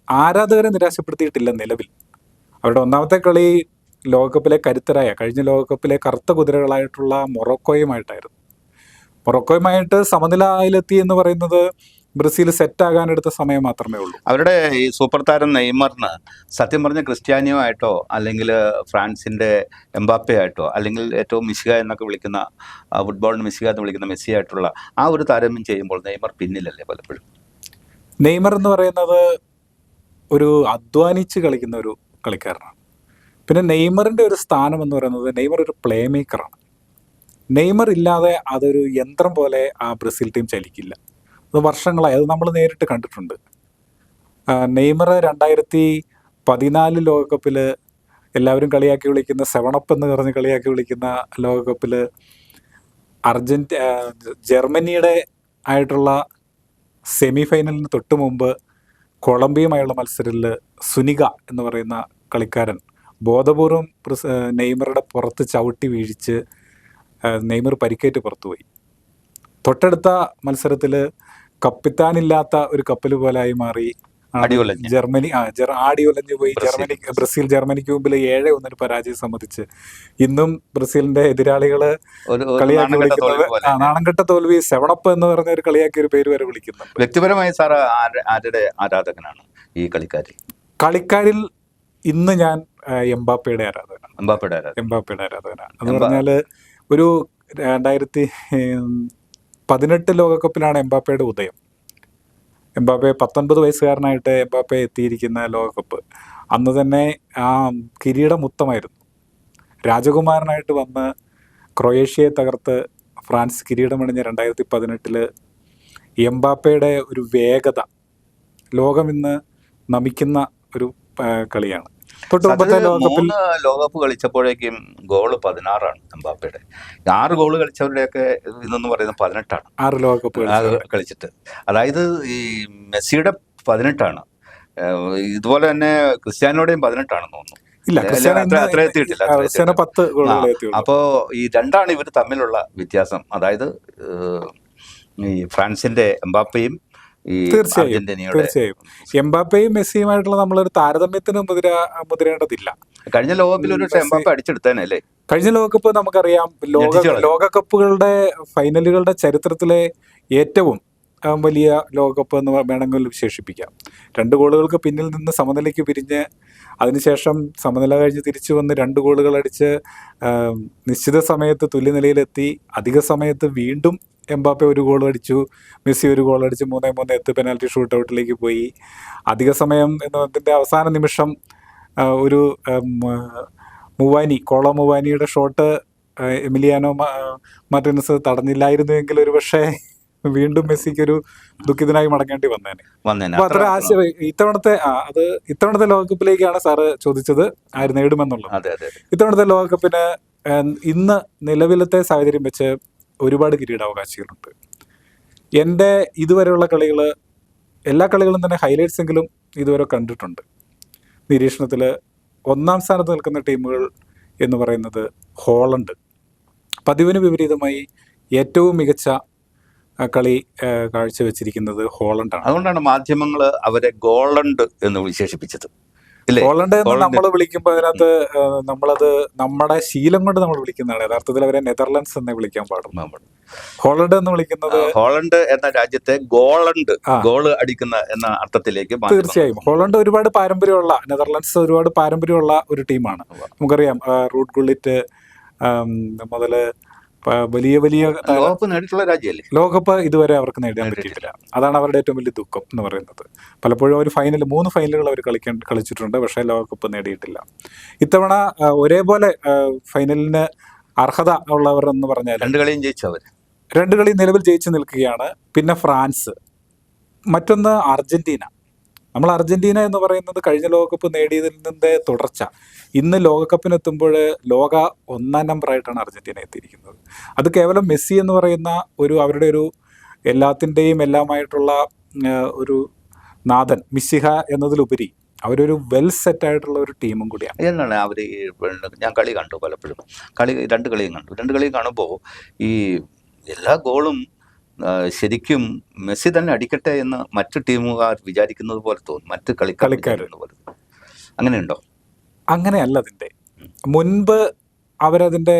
ആരാധകരെ നിരാശപ്പെടുത്തിയിട്ടില്ല നിലവിൽ. അവരുടെ ഒന്നാമത്തെ കളി കഴിഞ്ഞ ലോകകപ്പിലെ കറുത്ത കുതിരകളായിട്ടുള്ള മൊറോക്കോയുമായിട്ടായിരുന്നു. മൊറോക്കോയുമായിട്ട് സമനിലയിലെത്തി എന്ന് പറയുന്നത് ബ്രസീൽ സെറ്റാകാനെടുത്ത സമയം മാത്രമേ ഉള്ളൂ. അവരുടെ ഈ സൂപ്പർ താരം നെയ്മറിന് സത്യം പറഞ്ഞ ക്രിസ്ത്യാനിയോ ആയിട്ടോ അല്ലെങ്കിൽ ഫ്രാൻസിന്റെ എംബാപ്പെ ആയിട്ടോ അല്ലെങ്കിൽ ഏറ്റവും മിശിക എന്നൊക്കെ വിളിക്കുന്ന ഫുട്ബോളിന് മിശിക എന്ന് വിളിക്കുന്ന മെസ്സി ആയിട്ടുള്ള ആ ഒരു താരതമ്യം ചെയ്യുമ്പോൾ നെയ്മർ പിന്നിലല്ലേ പലപ്പോഴും. നെയ്മർ എന്ന് പറയുന്നത് ഒരു അധ്വാനിച്ച് കളിക്കുന്ന ഒരു കളിക്കാരനാണ്. പിന്നെ നെയ്മറിന്റെ ഒരു സ്ഥാനം എന്ന് പറയുന്നത് നെയ്മർ ഒരു പ്ലേ മേക്കറാണ്. നെയ്മർ ഇല്ലാതെ അതൊരു യന്ത്രം പോലെ ആ ബ്രസീൽ ടീം ചലിക്കില്ല. അത് വർഷങ്ങളായി, അത് നമ്മൾ നേരിട്ട് കണ്ടിട്ടുണ്ട്. നെയ്മർ 2014 ലോകകപ്പിൽ എല്ലാവരും കളിയാക്കി വിളിക്കുന്ന 7up എന്ന് പറഞ്ഞ് കളിയാക്കി വിളിക്കുന്ന ലോകകപ്പിൽ ജർമ്മനിയുടെ ആയിട്ടുള്ള സെമി ഫൈനലിന് തൊട്ട് മുമ്പ് കൊളംബിയയുമായുള്ള മത്സരത്തിൽ സുനിക എന്ന് പറയുന്ന കളിക്കാരൻ ബോധപൂർവം നെയ്മറുടെ പുറത്ത് ചവിട്ടി വീഴിച്ച് നെയ്മർ പരിക്കേറ്റ് പുറത്തുപോയി. തൊട്ടടുത്ത മത്സരത്തിൽ കപ്പിത്താനില്ലാത്ത ഒരു കപ്പൽ പോലായി മാറി ജർമ്മനി ആടിയൊലഞ്ഞു പോയി. ബ്രസീൽ ജർമ്മനിക്ക് മുമ്പിൽ 7-1 പരാജയം സമ്മതിച്ച് ഇന്നും ബ്രസീലിന്റെ എതിരാളികള് കളിയാക്കി വിളിക്കുന്നത് നാണംകെട്ട തോൽവി 7up എന്ന് പറഞ്ഞ ഒരു കളിയാക്കി ഒരു പേര് വരെ വിളിക്കുന്നുണ്ട്. വ്യക്തിപരമായി സാർ ആരുടെ ആരാധകനാണ് ഈ കളിക്കാരിൽ ഇന്ന് ഞാൻ എംബാപ്പയുടെ ആരാധകനാണ്. എന്ന് പറഞ്ഞാല് ഒരു 2018 ലോകകപ്പിലാണ് എംബാപ്പയുടെ ഉദയം. എംബാപ്പെ 19 വയസ്സുകാരനായിട്ട് എംബാപ്പെ എത്തിയിരിക്കുന്ന ലോകകപ്പ്. അന്ന് തന്നെ ആ കിരീടമുത്തമായിരുന്നു. രാജകുമാരനായിട്ട് വന്ന് ക്രൊയേഷ്യയെ തകർത്ത് ഫ്രാൻസ് കിരീടമണിഞ്ഞ 2018 എംബാപ്പയുടെ ഒരു വേഗത ലോകം ഇന്ന് നമിക്കുന്ന ഒരു കളിയാണ്. തൊട്ട് മുമ്പത്തെ സത്യത്തിൽ ലോകകപ്പിൽ 3 ലോകകപ്പ് കളിച്ചപ്പോഴേക്കും ഗോള് 16 എംബാപ്പയുടെ. 6 ഗോള് കളിച്ചവരുടെയൊക്കെ ഇതെന്ന് പറയുന്നത് 18 6 ലോകകപ്പ് കളിച്ചിട്ട്. അതായത് ഈ മെസ്സിയുടെ 18. ഇതുപോലെ തന്നെ ക്രിസ്ത്യാനോയുടെയും 18 തോന്നുന്നു. ഇല്ല, അത്ര എത്തിയിട്ടില്ല. 10 ഗോളുകളെ എത്തിയുള്ളൂ. അപ്പോ ഈ രണ്ടാണ് ഇവർ തമ്മിലുള്ള വ്യത്യാസം. അതായത് ഈ ഫ്രാൻസിന്റെ എംബാപ്പയും ഈ അർജന്റീനയുടെ. തീർച്ചയായും എംബാപ്പയും മെസ്സിയുമായിട്ടുള്ള നമ്മളൊരു താരതമ്യത്തിന് മുതിരേണ്ടതില്ല. കഴിഞ്ഞ ലോകകപ്പിൽ ഒരു എംബാപ്പ അടിച്ചെടുത്തേനല്ലേ? കഴിഞ്ഞ ലോകകപ്പ് നമുക്കറിയാം, ലോകകപ്പുകളുടെ ഫൈനലുകളുടെ ചരിത്രത്തിലെ ഏറ്റവും വലിയ ലോകകപ്പ് എന്ന് വേണമെങ്കിൽ വിശേഷിപ്പിക്കാം. 2 ഗോളുകൾക്ക് പിന്നിൽ നിന്ന് സമനിലയ്ക്ക് പിരിഞ്ഞ് അതിനുശേഷം സമനില കഴിഞ്ഞ് തിരിച്ചു വന്ന് 2 ഗോളുകൾ അടിച്ച് നിശ്ചിത സമയത്ത് തുല്യനിലയിലെത്തി. അധിക സമയത്ത് വീണ്ടും എംബാപ്പെ 1 ഗോൾ അടിച്ചു, മെസ്സി 1 ഗോൾ അടിച്ച് 3-3 പെനാൽറ്റി ഷൂട്ട് ഔട്ടിലേക്ക് പോയി. അധിക സമയം എന്നതിൻ്റെ അവസാന നിമിഷം ഒരു മുവാനിയുടെ ഷോട്ട് എമിലിയാനോ മാർട്ടിനസ് തടഞ്ഞില്ലായിരുന്നുവെങ്കിൽ ഒരു പക്ഷേ വീണ്ടും മെസ്സിക്കൊരു ദുഃഖിതനായി മടങ്ങേണ്ടി വന്നേനെ. അപ്പൊ അത്ര ഇത്തവണത്തെ ലോകകപ്പിലേക്കാണ് സാറ് ചോദിച്ചത് ആര് നേടുമെന്നുള്ളത്. ഇത്തവണത്തെ ലോകകപ്പിന് ഇന്ന് നിലവിലത്തെ സാഹചര്യം വെച്ച് ഒരുപാട് കിരീടാവകാശികളുണ്ട്. എൻ്റെ ഇതുവരെയുള്ള കളികൾ, എല്ലാ കളികളും തന്നെ ഹൈലൈറ്റ്സ് എങ്കിലും ഇതുവരെ കണ്ടിട്ടുണ്ട്. നിരീക്ഷണത്തിൽ 1-ാം സ്ഥാനത്ത് നിൽക്കുന്ന ടീമുകൾ എന്ന് പറയുന്നത് ഹോളണ്ട്. പതിവിന് വിപരീതമായി ഏറ്റവും മികച്ച കളി കാഴ്ചവെച്ചിരിക്കുന്നത് ഹോളണ്ടാണ്. അതുകൊണ്ടാണ് മാധ്യമങ്ങൾ അവരെ ഗോളണ്ട് എന്ന് വിശേഷിപ്പിച്ചത്. ഹോളണ്ട് എന്ന് നമ്മൾ വിളിക്കുമ്പോൾ അതിനകത്ത് നമ്മളത് നമ്മുടെ ശീലം കൊണ്ട് നമ്മൾ വിളിക്കുന്നതാണ്. യഥാർത്ഥത്തിൽ അവരെ നെതർലൻഡ്സ് എന്നേ വിളിക്കാൻ പാടും. ഹോളണ്ട് എന്ന് വിളിക്കുന്നത് ഹോളണ്ട് എന്ന രാജ്യത്തെ ഗോളണ്ട്, ഗോള് അടിക്കുന്ന എന്ന അർത്ഥത്തിലേക്ക്. തീർച്ചയായും ഹോളണ്ട് ഒരുപാട് പാരമ്പര്യമുള്ള, നെതർലൻഡ്സ് ഒരുപാട് പാരമ്പര്യമുള്ള ഒരു ടീമാണ്. നമുക്കറിയാം റൂട്ട് ഗുള്ളിറ്റ് മുതല് വലിയ ലോകകപ്പ് നേടിയിട്ടുള്ള രാജ്യമല്ലേ. ലോകകപ്പ് ഇതുവരെ അവർക്ക് നേടാൻ പറ്റിയിട്ടില്ല. അതാണ് അവരുടെ ഏറ്റവും വലിയ ദുഃഖം എന്ന് പറയുന്നത്. പലപ്പോഴും ഒരു 3 ഫൈനലുകൾ അവർ കളിച്ചിട്ടുണ്ട്, പക്ഷേ ലോകകപ്പ് നേടിയിട്ടില്ല. ഇത്തവണ ഒരേപോലെ ഫൈനലിന് അർഹത ഉള്ളവർ എന്ന് പറഞ്ഞാൽ 2 കളിയും ജയിച്ചവർ, 2 കളി നിലവിൽ ജയിച്ചു നിൽക്കുകയാണ്. പിന്നെ ഫ്രാൻസ്, മറ്റൊന്ന് അർജന്റീന. നമ്മൾ അർജന്റീന എന്ന് പറയുന്നത് കഴിഞ്ഞ ലോകകപ്പ് നേടിയതിൽ നിന്നേ തുടർച്ച. ഇന്ന് ലോകകപ്പിനെത്തുമ്പോൾ ലോക 1-ാം നമ്പറായിട്ടാണ് അർജന്റീന എത്തിയിരിക്കുന്നത്. അത് കേവലം മെസ്സി എന്ന് പറയുന്ന അവരുടെ ഒരു എല്ലാത്തിൻ്റെയും എല്ലാമായിട്ടുള്ള ഒരു നാഥൻ മിശിഹ എന്നതിലുപരി അവരൊരു വെൽ സെറ്റായിട്ടുള്ള ഒരു ടീമും കൂടിയാണ്. എന്നാണ് അവർ. ഞാൻ കളി കണ്ടു പലപ്പോഴും, 2 കളിയും കണ്ടു. 2 കളിയും കാണുമ്പോൾ ഈ എല്ലാ ഗോളും ശരിക്കും മെസ്സി തന്നെ അടിക്കട്ടെ എന്ന് മറ്റു ടീമുകാർ വിചാരിക്കുന്നത് പോലെ തോന്നും, മറ്റു കളിക്കാർ പോലെ. അങ്ങനെയുണ്ടോ? അങ്ങനെയല്ല. അതിൻ്റെ മുൻപ് അവരതിൻ്റെ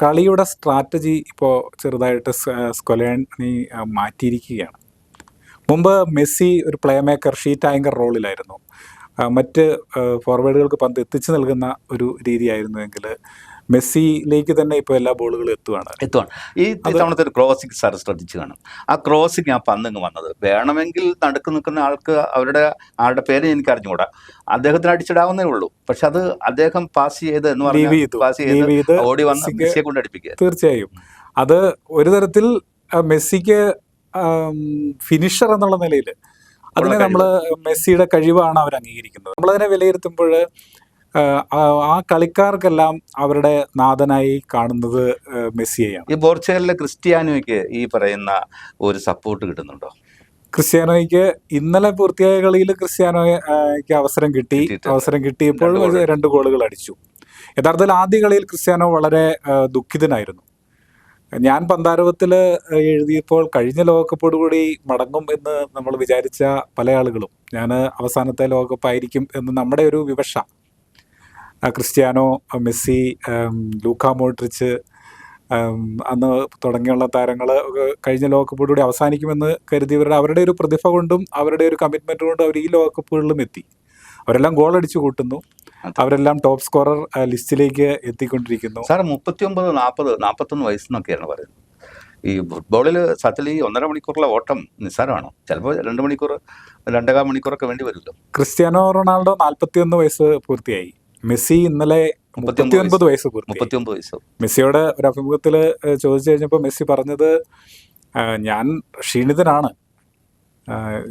കളിയുടെ സ്ട്രാറ്റജി ഇപ്പോൾ ചെറുതായിട്ട് സ്കൊലേണി മാറ്റിയിരിക്കുകയാണ്. മുമ്പ് മെസ്സി ഒരു പ്ലേ മേക്കർ, ഷീറ്റ് ആങ്കർ റോളിലായിരുന്നു. മറ്റ് ഫോർവേഡുകൾക്ക് പന്ത് എത്തിച്ചു നൽകുന്ന ഒരു രീതിയായിരുന്നുവെങ്കിൽ മെസ്സിയിലേക്ക് തന്നെ ഇപ്പോൾ എല്ലാ ബോളുകളും എത്തുവാണ്. ഈ തവണത്തെ ഒരു ക്രോസിംഗ് സാർ ശ്രദ്ധിച്ചു കാണും. ആ ക്രോസിംഗ് ആ പന്തിങ് വന്നത് വേണമെങ്കിൽ നടുക്ക് നിൽക്കുന്ന ആളുടെ പേര് എനിക്ക് അറിഞ്ഞുകൂടാ, അദ്ദേഹത്തിന് അടിച്ചിടാവുന്നേ ഉള്ളൂ. പക്ഷെ അത് അദ്ദേഹം പാസ് ചെയ്ത് എന്ന് പറഞ്ഞത് ഓടി വന്ന് മെസ്സിയെ കൊണ്ട് അടിപ്പിക്കുക. തീർച്ചയായും അത് ഒരു തരത്തിൽ മെസ്സിക്ക് ഫിനിഷർ എന്നുള്ള നിലയിൽ അതിനെ നമ്മൾ മെസ്സിയുടെ കഴിവാണ് അവർ അംഗീകരിക്കുന്നത്. നമ്മളതിനെ വിലയിരുത്തുമ്പോൾ ആ കളിക്കാർക്കെല്ലാം അവരുടെ നാഥനായി കാണുന്നത് മെസ്സിയെയാണ്. ഈ പോർച്ചുഗലിലെ ക്രിസ്ത്യാനോയ്ക്ക് ഈ പറയുന്ന ഒരു സപ്പോർട്ട് കിട്ടുന്നുണ്ടോ? ക്രിസ്ത്യാനോയ്ക്ക് ഇന്നലെ പൂർത്തിയായ കളിയിൽ ക്രിസ്ത്യാനോയ്ക്ക് അവസരം കിട്ടിയപ്പോൾ 2 ഗോളുകൾ അടിച്ചു. യഥാർത്ഥത്തിൽ ആദ്യ കളിയിൽ ക്രിസ്ത്യാനോ വളരെ ദുഃഖിതനായിരുന്നു. ഞാൻ പന്താരവത്തിൽ എഴുതിയപ്പോൾ കഴിഞ്ഞ ലോകകപ്പോടുകൂടി മടങ്ങും എന്ന് നമ്മൾ വിചാരിച്ച പല ആളുകളും ഞാൻ അവസാനത്തെ ലോകകപ്പായിരിക്കും എന്ന് നമ്മുടെ ഒരു വിവക്ഷ. ക്രിസ്ത്യാനോ, മെസ്സി, ലൂക്ക മോഡ്രിച്ച് അന്ന് തുടങ്ങിയുള്ള താരങ്ങൾ കഴിഞ്ഞ ലോകകപ്പോടുകൂടി അവസാനിക്കുമെന്ന് കരുതിയവരുടെ അവരുടെ ഒരു പ്രതിഭ കൊണ്ടും അവരുടെ ഒരു കമ്മിറ്റ്മെൻറ്റ് കൊണ്ടും അവർ ഈ ലോകകപ്പുകളിലും എത്തി. അവരെല്ലാം ഗോൾ അടിച്ചു കൂട്ടുന്നു, അവരെല്ലാം ടോപ്പ് സ്കോറർ ലിസ്റ്റിലേക്ക് എത്തിക്കൊണ്ടിരിക്കുന്നു. സാർ 39, 40, 41 വയസ്സെന്നൊക്കെയാണ് പറയുന്നത്. ഈ ഫുട്ബോളിൽ സത്യത്തിൽ ഈ 1.5 മണിക്കൂറിലെ ഓട്ടം നിസ്സാരമാണോ? ചിലപ്പോൾ 2 മണിക്കൂർ, 2.25 മണിക്കൂറൊക്കെ വേണ്ടി വരുമല്ലോ. ക്രിസ്ത്യാനോ റൊണാൾഡോ 41 വയസ്സ് പൂർത്തിയായി. മെസ്സി ഇന്നലെ 39 വയസ്സ് പൂർത്തി. 39 വയസ്സ്. മെസ്സിയോട് ഒരു അഭിമുഖത്തിൽ ചോദിച്ചു കഴിഞ്ഞപ്പോൾ മെസ്സി പറഞ്ഞത്, ഞാൻ ക്ഷീണിതനാണ്.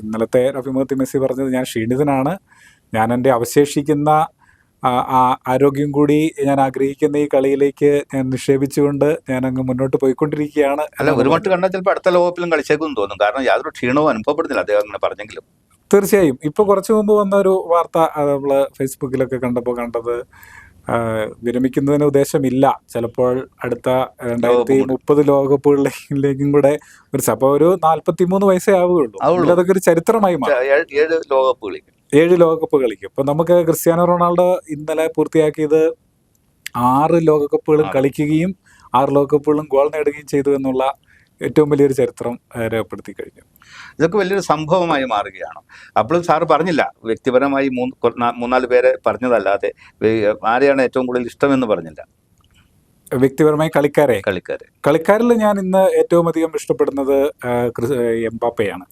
ഇന്നലത്തെ അഭിമുഖത്തിൽ മെസ്സി പറഞ്ഞത്, ഞാൻ ക്ഷീണിതനാണ്, ഞാൻ എൻ്റെ അവശേഷിക്കുന്ന ആരോഗ്യം കൂടി ഞാൻ ആഗ്രഹിക്കുന്ന ഈ കളിയിലേക്ക് ഞാൻ നിക്ഷേപിച്ചുകൊണ്ട് ഞാൻ അങ്ങ് മുന്നോട്ട് പോയിക്കൊണ്ടിരിക്കുകയാണ്. അല്ല, ഒരു മട്ട് കണ്ടാൽ ചിലപ്പോൾ അടുത്ത ലോകകപ്പിലും കളിച്ചേക്കും തോന്നും. കാരണം യാതൊരു ക്ഷീണവും അനുഭവപ്പെടുന്നില്ല അദ്ദേഹം അങ്ങനെ പറഞ്ഞെങ്കിലും. തീർച്ചയായും. ഇപ്പോൾ കുറച്ച് മുമ്പ് വന്ന ഒരു വാർത്ത നമ്മൾ ഫേസ്ബുക്കിലൊക്കെ കണ്ടത്, വിരമിക്കുന്നതിന് ഉദ്ദേശമില്ല, ചിലപ്പോൾ അടുത്ത 2030 ലോകകപ്പുകളിലേക്കും കൂടെ അപ്പോൾ ഒരു 43 വയസ്സേ ആവുകയുള്ളൂ. അതൊക്കെ ഒരു ചരിത്രമായി മാറും. 7 ലോകകപ്പ് കളിക്കും. ഇപ്പൊ നമുക്ക് ക്രിസ്ത്യാനോ റൊണാൾഡോ ഇന്നലെ പൂർത്തിയാക്കിയത് 6 ലോകകപ്പുകളും കളിക്കുകയും 6 ലോകകപ്പുകളും ഗോൾ നേടുകയും ചെയ്തു എന്നുള്ള ഏറ്റവും വലിയൊരു ചരിത്രം രേഖപ്പെടുത്തി കഴിഞ്ഞു. ഇതൊക്കെ വലിയൊരു സംഭവമായി മാറുകയാണ്. അപ്പോഴും സാറ് പറഞ്ഞില്ല, വ്യക്തിപരമായി 3-4 പേരെ പറഞ്ഞതല്ലാതെ ആരെയാണ് ഏറ്റവും കൂടുതൽ ഇഷ്ടമെന്ന് പറഞ്ഞില്ല. വ്യക്തിപരമായി കളിക്കാരിൽ ഞാൻ ഇന്ന് ഏറ്റവും അധികം ഇഷ്ടപ്പെടുന്നത് എംബാപ്പയാണ്.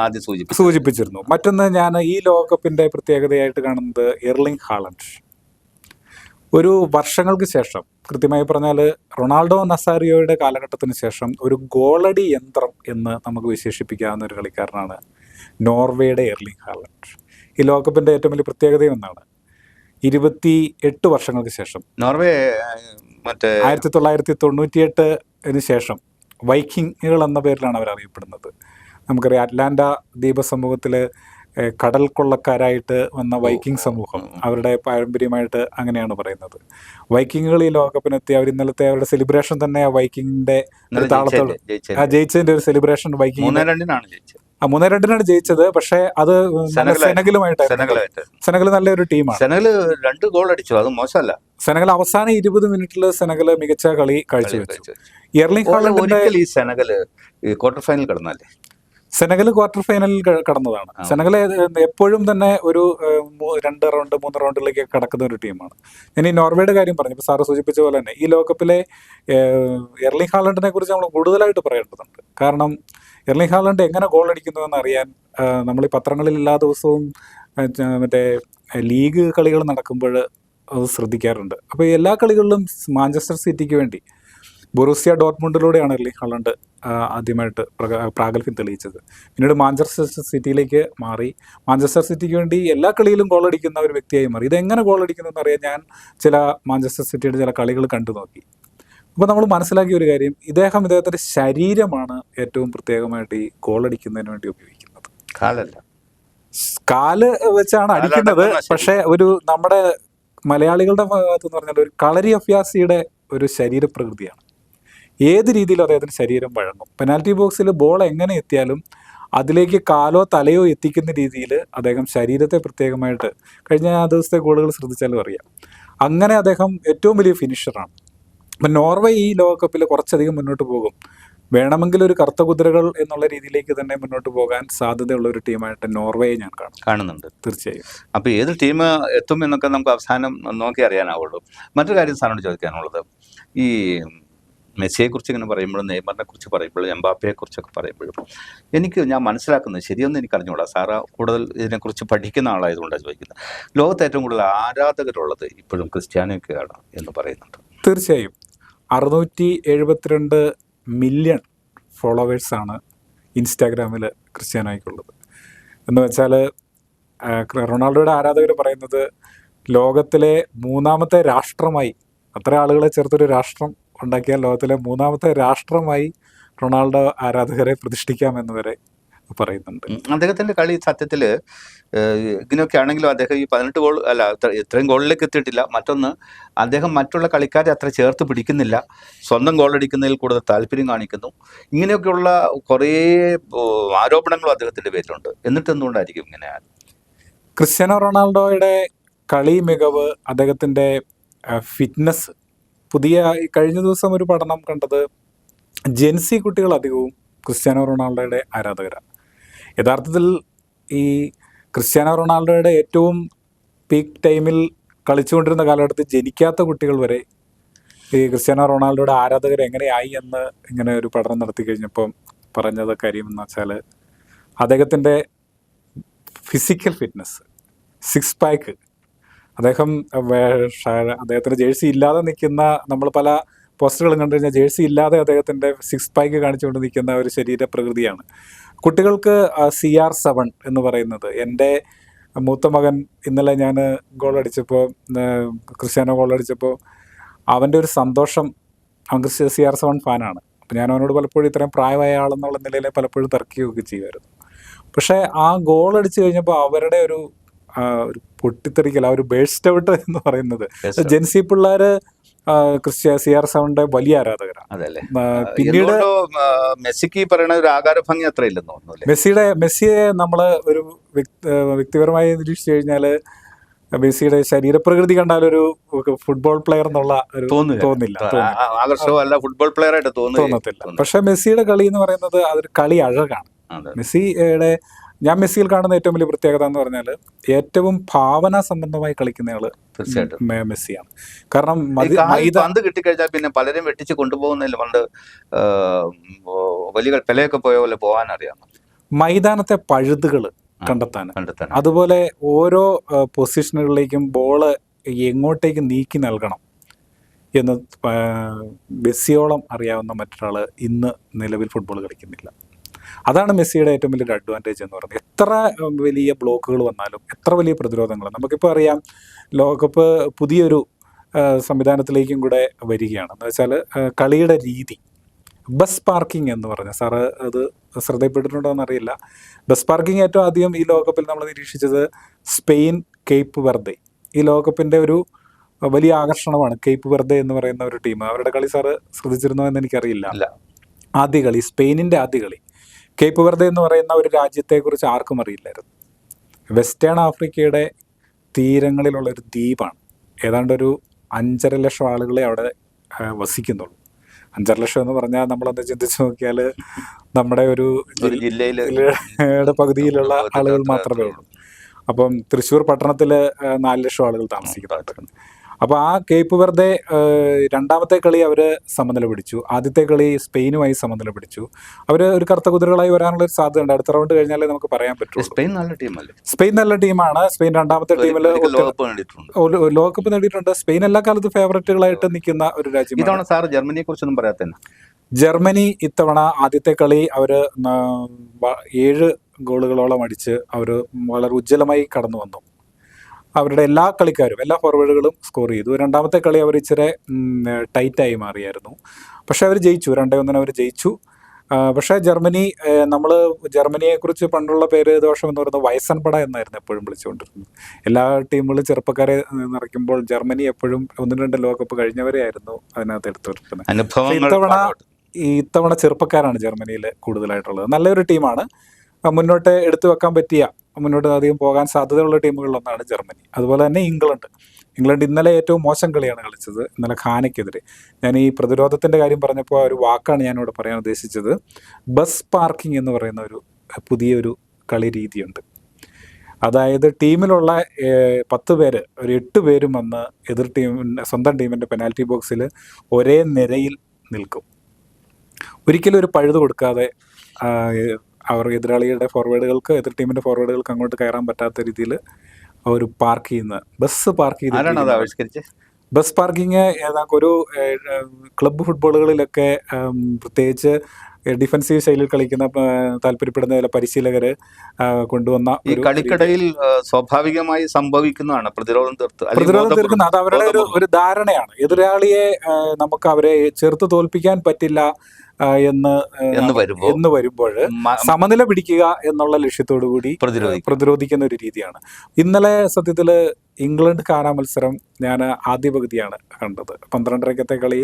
ആദ്യം സൂചിപ്പിച്ചിരുന്നു. മറ്റൊന്ന്, ഞാൻ ഈ ലോകകപ്പിന്റെ പ്രത്യേകതയായിട്ട് കാണുന്നത് എർലിംഗ് ഹാലൻഡ്. ഒരു വർഷങ്ങൾക്ക് ശേഷം, കൃത്യമായി പറഞ്ഞാൽ റൊണാൾഡോ നസാരിയോയുടെ കാലഘട്ടത്തിന് ശേഷം ഒരു ഗോളടി യന്ത്രം എന്ന് നമുക്ക് വിശേഷിപ്പിക്കാവുന്ന ഒരു കളിക്കാരനാണ് നോർവേയുടെ എർലിംഗ് ഹാലൻഡ്. ഈ ലോകകപ്പിന്റെ ഏറ്റവും വലിയ പ്രത്യേകതയും ഒന്നാണ്, 28 വർഷങ്ങൾക്ക് ശേഷം നോർവേ 1998 ശേഷം വൈക്കിങ്ങുകൾ എന്ന പേരിലാണ് അവർ അറിയപ്പെടുന്നത്. നമുക്കറിയാം, അറ്റ്ലാന്റ ദ്വീപസമൂഹത്തിൽ കടൽ കൊള്ളക്കാരായിട്ട് വന്ന വൈക്കിംഗ് സമൂഹം, അവരുടെ പാരമ്പര്യമായിട്ട് അങ്ങനെയാണ് പറയുന്നത്. വൈക്കിങ്ങുകൾ ഈ ലോകകപ്പിനെത്തി. അവർ ഇന്നലത്തെ അവരുടെ സെലിബ്രേഷൻ തന്നെ വൈക്കിങ്ങിന്റെ താളത്തോട് ജയിച്ചതിന്റെ ഒരു സെലിബ്രേഷൻ വൈക്കിംഗ് 3-2 ജയിച്ചത്. പക്ഷെ അത് സെനഗൽ നല്ലൊരു ടീമാണ്. സെനഗൽ അവസാന 20 മിനിറ്റിൽ സെനഗൽ മികച്ച കളി കാഴ്ചവെച്ചു. എർലിംഗ് ഹാലൻഡ് സെനഗൽ ക്വാർട്ടർ ഫൈനലിൽ കടന്നതാണ്. സെനഗൽ എപ്പോഴും തന്നെ ഒരു 2 റൗണ്ട് 3 റൗണ്ടിലേക്ക് കടക്കുന്ന ഒരു ടീമാണ്. ഞാൻ ഈ നോർവേയുടെ കാര്യം പറഞ്ഞു, ഇപ്പോൾ സാറ് സൂചിപ്പിച്ച പോലെ തന്നെ ഈ ലോകകപ്പിലെ എർലിംഗ് ഹാലൻഡിനെ കുറിച്ച് നമ്മൾ കൂടുതലായിട്ട് പറയേണ്ടതുണ്ട്. കാരണം എർലിംഗ് ഹാലൻഡ് എങ്ങനെ ഗോൾ അടിക്കുന്നു എന്നറിയാൻ നമ്മൾ ഈ പത്രങ്ങളിൽ എല്ലാ ദിവസവും മറ്റേ ലീഗ് കളികൾ നടക്കുമ്പോൾ അത് ശ്രദ്ധിക്കാറുണ്ട്. അപ്പോൾ എല്ലാ കളികളിലും മാഞ്ചസ്റ്റർ സിറ്റിക്ക് വേണ്ടി ബൊറൂസിയ ഡോർട്ട്മുണ്ടിലൂടെയാണ് എർലിംഗ് ഹാലൻഡ് ആദ്യമായിട്ട് പ്രാഗൽഭ്യം തെളിയിച്ചത്. പിന്നീട് മാഞ്ചസ്റ്റർ സിറ്റിയിലേക്ക് മാറി. മാഞ്ചസ്റ്റർ സിറ്റിക്ക് വേണ്ടി എല്ലാ കളിയിലും ഗോളടിക്കുന്ന ഒരു വ്യക്തിയായി മാറി. ഇതെങ്ങനെ ഗോളടിക്കുന്നു എന്നറിയാൻ ഞാൻ ചില മാഞ്ചസ്റ്റർ സിറ്റിയുടെ ചില കളികൾ കണ്ടു നോക്കി. അപ്പോൾ നമ്മൾ മനസ്സിലാക്കിയ ഒരു കാര്യം, ഇദ്ദേഹത്തിൻ്റെ ശരീരമാണ് ഏറ്റവും പ്രത്യേകമായിട്ട് ഈ ഗോളടിക്കുന്നതിന് വേണ്ടി ഉപയോഗിക്കുന്നത്. കാല് വെച്ചാണ് അടിക്കുന്നത്. പക്ഷേ ഒരു നമ്മുടെ മലയാളികളുടെ ഭാഗത്ത് എന്ന് പറഞ്ഞാൽ ഒരു കളരി അഭ്യാസിയുടെ ഒരു ശരീരപ്രകൃതിയാണ്. ഏത് രീതിയിലും അദ്ദേഹത്തിന് ശരീരം വഴങ്ങും. പെനാൽറ്റി ബോക്സിൽ ബോൾ എങ്ങനെ എത്തിയാലും അതിലേക്ക് കാലോ തലയോ എത്തിക്കുന്ന രീതിയിൽ അദ്ദേഹം ശരീരത്തെ പ്രത്യേകമായിട്ട്, കഴിഞ്ഞ ദിവസത്തെ ഗോളുകൾ ശ്രദ്ധിച്ചാലും അറിയാം, അങ്ങനെ അദ്ദേഹം ഏറ്റവും വലിയ ഫിനിഷറാണ്. അപ്പം നോർവേ ഈ ലോകകപ്പിൽ കുറച്ചധികം മുന്നോട്ട് പോകും. വേണമെങ്കിൽ ഒരു കറുത്ത കുതിരകൾ എന്നുള്ള രീതിയിലേക്ക് തന്നെ മുന്നോട്ട് പോകാൻ സാധ്യതയുള്ള ഒരു ടീമായിട്ട് നോർവേയെ ഞാൻ കാണുന്നുണ്ട്. തീർച്ചയായും. അപ്പോൾ ഏത് ടീം എത്തും എന്നൊക്കെ നമുക്ക് അവസാനം നോക്കി അറിയാനാവുള്ളൂ. മറ്റൊരു കാര്യം സാറിനോട് ചോദിക്കാനുള്ളത്, ഈ മെസ്സിയെക്കുറിച്ച് ഇങ്ങനെ പറയുമ്പോഴും നെയ്മറിനെ കുറിച്ച് പറയുമ്പോഴും എംബാപ്പയെ കുറിച്ചൊക്കെ പറയുമ്പോഴും ഞാൻ മനസ്സിലാക്കുന്നത്, ശരിയൊന്നും എനിക്ക് അറിഞ്ഞുകൂടാ, സാറ് കൂടുതൽ ഇതിനെക്കുറിച്ച് പഠിക്കുന്ന ആളായതുകൊണ്ടാണ് ചോദിക്കുന്നത്, ലോകത്ത് ഏറ്റവും കൂടുതൽ ആരാധകരുള്ളത് ഇപ്പോഴും ക്രിസ്ത്യാനോയ്ക്കാണ് എന്ന് പറയുന്നുണ്ട്. തീർച്ചയായും. 672 മില്യൺ ഫോളോവേഴ്സാണ് ഇൻസ്റ്റാഗ്രാമിൽ ക്രിസ്ത്യാനോയ്ക്കുള്ളത്. എന്ന് വെച്ചാൽ റൊണാൾഡോയുടെ ആരാധകർ പറയുന്നത് ലോകത്തിലെ 3ാമത്തെ രാഷ്ട്രമായി, അത്ര ആളുകളെ ചേർത്തൊരു രാഷ്ട്രം ഉണ്ടാക്കിയാൽ ലോകത്തിലെ 3ാമത്തെ രാഷ്ട്രമായി റൊണാൾഡോ ആരാധകരെ പ്രതിഷ്ഠിക്കാമെന്ന് വരെ പറയുന്നുണ്ട്. അദ്ദേഹത്തിൻ്റെ കളി സത്യത്തിൽ ഇങ്ങനെയൊക്കെ ആണെങ്കിലും അദ്ദേഹം ഈ 18 ഗോൾ അല്ല, ഇത്രയും ഗോളിലേക്ക് എത്തിയിട്ടില്ല. മറ്റൊന്ന്, അദ്ദേഹം മറ്റുള്ള കളിക്കാരെ അത്ര ചേർത്ത് പിടിക്കുന്നില്ല, സ്വന്തം ഗോളടിക്കുന്നതിൽ കൂടുതൽ താല്പര്യം കാണിക്കുന്നു. ഇങ്ങനെയൊക്കെയുള്ള കുറേ ആരോപണങ്ങളും അദ്ദേഹത്തിൻ്റെ പേരിലുണ്ട്. എന്നിട്ട് എന്തുകൊണ്ടായിരിക്കും ഇങ്ങനെ? ക്രിസ്ത്യാനോ റൊണാൾഡോയുടെ കളി മികവ്, അദ്ദേഹത്തിൻ്റെ ഫിറ്റ്നസ്, കഴിഞ്ഞ ദിവസം ഒരു പഠനം കണ്ടത് ജെൻസി കുട്ടികൾ അധികവും ക്രിസ്ത്യാനോ റൊണാൾഡോയുടെ ആരാധകരാണ്. യഥാർത്ഥത്തിൽ ഈ ക്രിസ്ത്യാനോ റൊണാൾഡോയുടെ ഏറ്റവും പീക്ക് ടൈമിൽ കളിച്ചുകൊണ്ടിരുന്ന കാലഘട്ടത്തിൽ ജനിക്കാത്ത കുട്ടികൾ വരെ ഈ ക്രിസ്ത്യാനോ റൊണാൾഡോയുടെ ആരാധകർ എങ്ങനെയായി എന്ന് ഇങ്ങനെ ഒരു പഠനം നടത്തി കഴിഞ്ഞപ്പം പറഞ്ഞത് കാര്യം എന്ന് വെച്ചാൽ, അദ്ദേഹത്തിൻ്റെ ഫിസിക്കൽ ഫിറ്റ്നസ്, 6 പാക്ക്, അദ്ദേഹം അദ്ദേഹത്തിന്റെ ജേഴ്സി ഇല്ലാതെ നിൽക്കുന്ന, നമ്മൾ പല പോസ്റ്ററുകളും കണ്ടു കഴിഞ്ഞാൽ ജേഴ്സി ഇല്ലാതെ അദ്ദേഹത്തിന്റെ 6 പാക്ക് കാണിച്ചുകൊണ്ട് നിൽക്കുന്ന ഒരു ശരീരപ്രകൃതിയാണ്. കുട്ടികൾക്ക് CR7 എന്ന് പറയുന്നത്, എൻ്റെ മൂത്ത മകൻ ഇന്നലെ ഞാൻ ഗോളടിച്ചപ്പോൾ, ക്രിസ്ത്യാനോ ഗോളടിച്ചപ്പോൾ അവൻ്റെ ഒരു സന്തോഷം, അവൻ CR7 ഫാനാണ്. അപ്പം ഞാൻ അവനോട് പലപ്പോഴും ഇത്രയും പ്രായമായ ആളെന്നുള്ള നിലയിൽ പലപ്പോഴും തർക്കിക്കുകയൊക്കെ ചെയ്യുമായിരുന്നു. പക്ഷേ ആ ഗോൾ അടിച്ചു കഴിഞ്ഞപ്പോൾ അവരുടെ ഒരു പൊട്ടിത്തെറിക്കൽ, ആ ഒരു ബേസ്റ്റ് ഔട്ട് എന്ന് പറയുന്നത്, ജെൻസി പിള്ളേർ CR7 വലിയ ആരാധകരാണ്. പിന്നീട് മെസ്സിക്ക് പറയുന്ന ഒരു ആകാരഭംഗി അത്ര ഇല്ലെന്ന് തോന്നുന്നു. മെസ്സിയെ നമ്മൾ ഒരു വ്യക്തിപരമായി നിരീക്ഷിച്ചു കഴിഞ്ഞാൽ മെസ്സിയുടെ ശരീരപ്രകൃതി കണ്ടാൽ ഒരു ഫുട്ബോൾ പ്ലെയർ എന്നുള്ള ഒരു തോന്നില്ല, ഫുട്ബോൾ പ്ലെയർ ആയിട്ട് തോന്നത്തില്ല. പക്ഷെ മെസ്സിയുടെ കളി എന്ന് പറയുന്നത് അതൊരു കളി അഴകാണ്. ഞാൻ മെസ്സിയിൽ കാണുന്ന ഏറ്റവും വലിയ പ്രത്യേകത എന്ന് പറഞ്ഞാൽ ഏറ്റവും ഭാവന സംബന്ധമായി കളിക്കുന്നയാള് തീർച്ചയായിട്ടും മെസ്സിയാണ്. കാരണം പന്ത് കിട്ടിക്കഴിഞ്ഞാൽ പിന്നെ പലരും വെട്ടിച്ച് കൊണ്ടുപോകുന്നതിൽ പണ്ട് വലിയ പെലയൊക്കെ പോയ പോലെ പോകാൻ അറിയാം. മൈതാനത്തെ പഴുതുകൾ കണ്ടെത്താൻ, അതുപോലെ ഓരോ പൊസിഷനുകളിലേക്കും ബോള് എങ്ങോട്ടേക്ക് നീക്കി നൽകണം എന്ന് മെസ്സിയോളം അറിയാവുന്ന മറ്റൊരാള് ഇന്ന് നിലവിൽ ഫുട്ബോൾ കളിക്കുന്നില്ല. അതാണ് മെസ്സിയുടെ ഏറ്റവും വലിയൊരു അഡ്വാൻറ്റേജ് എന്ന് പറയുന്നത്. എത്ര വലിയ ബ്ലോക്കുകൾ വന്നാലും, എത്ര വലിയ പ്രതിരോധങ്ങൾ, നമുക്കിപ്പോൾ അറിയാം ലോകകപ്പ് പുതിയൊരു സംവിധാനത്തിലേക്കും കൂടെ വരികയാണ്. എന്ന് വെച്ചാൽ കളിയുടെ രീതി, ബസ് പാർക്കിംഗ് എന്ന് പറഞ്ഞ, സാറ് അത് ശ്രദ്ധയിൽപ്പെട്ടിട്ടുണ്ടോ എന്നറിയില്ല. ബസ് പാർക്കിംഗ് ഏറ്റവും ആദ്യം ഈ ലോകകപ്പിൽ നമ്മൾ നിരീക്ഷിച്ചത് സ്പെയിൻ, കേപ്പ് വെർദെ. ഈ ലോകകപ്പിൻ്റെ ഒരു വലിയ ആകർഷണമാണ് കേപ്പ് വെർദെ എന്ന് പറയുന്ന ഒരു ടീം. അവരുടെ കളി സാറ് ശ്രദ്ധിച്ചിരുന്നോ എന്ന് എനിക്കറിയില്ല. ആദ്യ കളി, സ്പെയിനിൻ്റെ ആദ്യ കളി, കേപ്പ് വെർദെ എന്ന് പറയുന്ന ഒരു രാജ്യത്തെക്കുറിച്ച് ആർക്കും അറിയില്ലായിരുന്നു. വെസ്റ്റേൺ ആഫ്രിക്കയുടെ തീരങ്ങളിലുള്ള ഒരു ദ്വീപാണ്. ഏതാണ്ട് ഒരു 5.5 ലക്ഷം ആളുകളെ അവിടെ വസിക്കുന്നുള്ളൂ. 5.5 ലക്ഷം എന്ന് പറഞ്ഞാൽ നമ്മളൊന്ന് ചിന്തിച്ച് നോക്കിയാൽ നമ്മുടെ ഒരു ജില്ലയുടെ പകുതിയിലുള്ള ആളുകൾ മാത്രമേ ഉള്ളൂ. അപ്പം തൃശ്ശൂർ പട്ടണത്തിൽ 4 ലക്ഷം ആളുകൾ താമസിക്കുന്നുണ്ട്. അപ്പോൾ ആ കേപ്പ് വെർദെ രണ്ടാമത്തെ കളി അവർ സമനില പിടിച്ചു. ആദ്യത്തെ കളി സ്പെയിനുമായി സമനില പിടിച്ചു. അവർ ഒരു കറുത്ത കുതിരകളായി വരാനുള്ള ഒരു സാധ്യതയുണ്ട്. അടുത്ത റൗണ്ട് കഴിഞ്ഞാലേ നമുക്ക് പറയാൻ പറ്റും. സ്പെയിൻ നല്ല ടീമല്ലേ? സ്പെയിൻ നല്ല ടീമാണ്. സ്പെയിൻ രണ്ടാമത്തെ ടീമിൽ ലോകകപ്പ് നേടിയിട്ടുണ്ട്. സ്പെയിൻ എല്ലാ കാലത്തും ഫേവറേറ്റുകളായിട്ട് നിൽക്കുന്ന ഒരു രാജ്യമാണ്. ഇത്തവണ സാർ ജർമ്മനിയെ കുറിച്ചൊന്നും പറയാത്ത? ജർമ്മനി ഇത്തവണ ആദ്യത്തെ കളി അവർ 7 ഗോളുകളോളം അടിച്ച് അവർ വളരെ ഉജ്ജ്വലമായി കടന്നു വന്നു. അവരുടെ എല്ലാ കളിക്കാരും, എല്ലാ ഫോർവേഡുകളും സ്കോർ ചെയ്തു. രണ്ടാമത്തെ കളി അവർ ഇച്ചിരി ടൈറ്റായി മാറിയായിരുന്നു. പക്ഷെ അവർ ജയിച്ചു, 2-1 അവർ ജയിച്ചു. പക്ഷേ ജർമ്മനി, നമ്മൾ ജർമ്മനിയെക്കുറിച്ച് പണ്ടുള്ള പേര് ദോഷം എന്ന് പറയുന്നത് വയസ്സൻപട എന്നായിരുന്നു എപ്പോഴും വിളിച്ചുകൊണ്ടിരുന്നത്. എല്ലാ ടീമുകളും ചെറുപ്പക്കാരെ നിറയ്ക്കുമ്പോൾ ജർമ്മനി എപ്പോഴും 1-2 ലോകകപ്പ് കഴിഞ്ഞവരെ ആയിരുന്നു അതിനകത്ത് എടുത്തുകൊണ്ടിരുന്നത്. ഇത്തവണ ചെറുപ്പക്കാരാണ് ജർമ്മനിയിൽ കൂടുതലായിട്ടുള്ളത്. നല്ലൊരു ടീമാണ്. മുന്നോട്ട് എടുത്തു വെക്കാൻ പറ്റിയ, മുന്നോട്ട് അധികം പോകാൻ സാധ്യതയുള്ള ടീമുകളിലൊന്നാണ് ജർമ്മനി. അതുപോലെ തന്നെ ഇംഗ്ലണ്ട് ഇന്നലെ ഏറ്റവും മോശം കളിയാണ് കളിച്ചത്, ഇന്നലെ ഘാനയ്ക്കെതിരെ. ഞാൻ ഈ പ്രതിരോധത്തിൻ്റെ കാര്യം പറഞ്ഞപ്പോൾ ഒരു വാക്കാണ് ഞാനിവിടെ പറയാൻ ഉദ്ദേശിച്ചത്. ബസ് പാർക്കിംഗ് എന്ന് പറയുന്ന ഒരു പുതിയൊരു കളി രീതിയുണ്ട്. അതായത് ടീമിലുള്ള 10 പേര്, ഒരു 8 പേരും വന്ന് എതിർ ടീമിൻ്റെ, സ്വന്തം ടീമിൻ്റെ പെനാൽറ്റി ബോക്സിൽ ഒരേ നിരയിൽ നിൽക്കും. ഒരിക്കലും ഒരു പഴുത് കൊടുക്കാതെ അവർ എതിരാളിയുടെ ഫോർവേഡുകൾക്ക്, എതിർ ടീമിൻ്റെ ഫോർവേഡുകൾക്ക് അങ്ങോട്ട് കയറാൻ പറ്റാത്ത രീതിയിൽ ഒരു പാർക്ക് ചെയ്യുന്ന ബസ് പാർക്ക് ചെയ്ത്, ബസ് പാർക്കിങ് ഏതാണ്ട് ഒരു ക്ലബ്ബ് ഫുട്ബോളുകളിലൊക്കെ പ്രത്യേകിച്ച് ഡിഫൻസീവ് ശൈലിയിൽ കളിക്കുന്ന താല്പര്യപ്പെടുന്ന ചില പരിശീലകർ കൊണ്ടുവന്ന ഈ കളിക്കിടയിൽ സ്വാഭാവികമായി സംഭവിക്കുന്നതാണ് പ്രതിരോധം തീർക്കുന്നത്. അത് അവരുടെ ഒരു ധാരണയാണ്. എതിരാളിയെ നമുക്ക് അവരെ ചെറുത്ത് തോൽപ്പിക്കാൻ പറ്റില്ല എന്ന് വരുമ്പോൾ സമനില പിടിക്കുക എന്നുള്ള ലക്ഷ്യത്തോടു കൂടി പ്രതിരോധിക്കുന്ന ഒരു രീതിയാണ്. ഇന്നലെ സത്യത്തിൽ ഇംഗ്ലണ്ട് ഘാന മത്സരം ഞാൻ ആദ്യ പകുതിയാണ് കണ്ടത്. 12:30 കളി,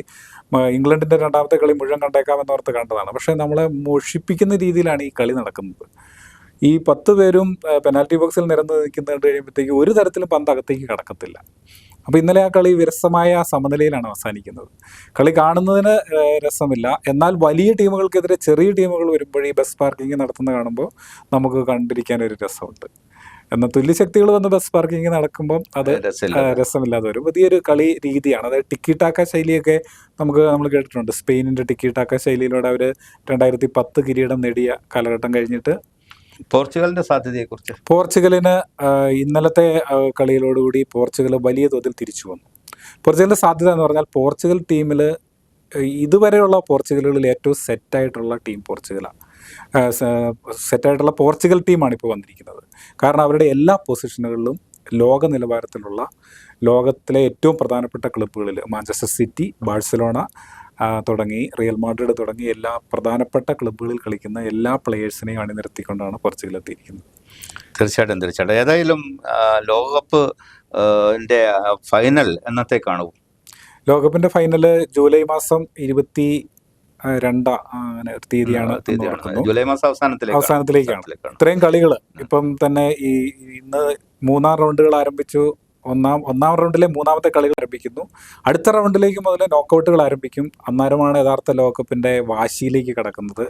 ഇംഗ്ലണ്ടിന്റെ രണ്ടാമത്തെ കളി മുഴുവൻ കണ്ടേക്കാമെന്നോർത്ത് കണ്ടതാണ്. പക്ഷെ നമ്മളെ മോഷിപ്പിക്കുന്ന രീതിയിലാണ് ഈ കളി നടക്കുന്നത്. ഈ 10 പേരും പെനാൽറ്റി ബോക്സിൽ നിരന്ന് നിൽക്കുന്ന കഴിയുമ്പോഴത്തേക്ക് ഒരു തരത്തിലും പന്ത് അകത്തേക്ക് കടക്കത്തില്ല. അപ്പോൾ ഇന്നലെ ആ കളി വിരസമായ സമനിലയിലാണ് അവസാനിക്കുന്നത്. കളി കാണുന്നതിന് രസമില്ല. എന്നാൽ വലിയ ടീമുകൾക്കെതിരെ ചെറിയ ടീമുകൾ വരുമ്പോൾ ഈ ബസ് പാർക്കിംഗ് നടത്തുന്ന കാണുമ്പോൾ നമുക്ക് കണ്ടിരിക്കാൻ ഒരു രസമുണ്ട്. എന്നാൽ തുല്യശക്തികൾ വന്ന് ബസ് പാർക്കിംഗ് നടക്കുമ്പം അത് രസമില്ലാതെ വരും. പുതിയൊരു കളി രീതിയാണ്. അതായത് ടിക്കി ടാക്ക ശൈലിയൊക്കെ നമ്മൾ കേട്ടിട്ടുണ്ട്. സ്പെയിനിൻ്റെ ടിക്കി ടാക്ക ശൈലിയിലൂടെ അവർ 2010 കിരീടം നേടിയ കാലഘട്ടം കഴിഞ്ഞിട്ട് പോർച്ചുഗലിന്റെ സാധ്യതയെക്കുറിച്ച് പോർച്ചുഗലിന് ഇന്നലത്തെ കളിയിലോടുകൂടി പോർച്ചുഗൽ വലിയ തോതിൽ തിരിച്ചു വന്നു. പോർച്ചുഗലിൻ്റെ സാധ്യത എന്ന് പറഞ്ഞാൽ പോർച്ചുഗൽ ടീമിൽ ഇതുവരെയുള്ള പോർച്ചുഗലുകളിൽ ഏറ്റവും സെറ്റായിട്ടുള്ള ടീം പോർച്ചുഗലാണ്. സെറ്റായിട്ടുള്ള പോർച്ചുഗൽ ടീമാണ് ഇപ്പോൾ വന്നിരിക്കുന്നത്. കാരണം അവരുടെ എല്ലാ പൊസിഷനുകളിലും ലോക നിലവാരത്തിലുള്ള ലോകത്തിലെ ഏറ്റവും പ്രധാനപ്പെട്ട ക്ലബ്ബുകളിൽ മാഞ്ചസ്റ്റർ സിറ്റി, ബാഴ്സലോണ തുടങ്ങി റിയൽ മാഡ്രിഡ് തുടങ്ങി എല്ലാ പ്രധാനപ്പെട്ട ക്ലബ്ബുകളിൽ കളിക്കുന്ന എല്ലാ പ്ലെയേഴ്സിനെയും അണിനിരത്തിക്കൊണ്ടാണ് പോർച്ചുഗൽ എത്തിയിരിക്കുന്നത്. തീർച്ചയായിട്ടും. ഏതായാലും ലോകകപ്പ് ഫൈനൽ എന്നത്തേക്കാണ്? ലോകകപ്പിൻ്റെ ഫൈനല് ജൂലൈ മാസം 22 അങ്ങനെ ഒരു തീയതിയാണ്. ജൂലൈ മാസം അവസാനത്തിലേക്കാണ്. ഇത്രയും കളികൾ ഇപ്പം തന്നെ ഇന്ന് 3 റൗണ്ടുകൾ ആരംഭിച്ചു. ഒന്നാം റൗണ്ടിലെ 3ാമത്തെ കളികൾ ആരംഭിക്കുന്നു. അടുത്ത റൗണ്ടിലേക്ക് മുതൽ നോക്കൗട്ടുകൾ ആരംഭിക്കും. അന്നേരമാണ് യഥാർത്ഥ ലോകകപ്പിൻ്റെ വാശിയിലേക്ക് കടക്കുന്നത്.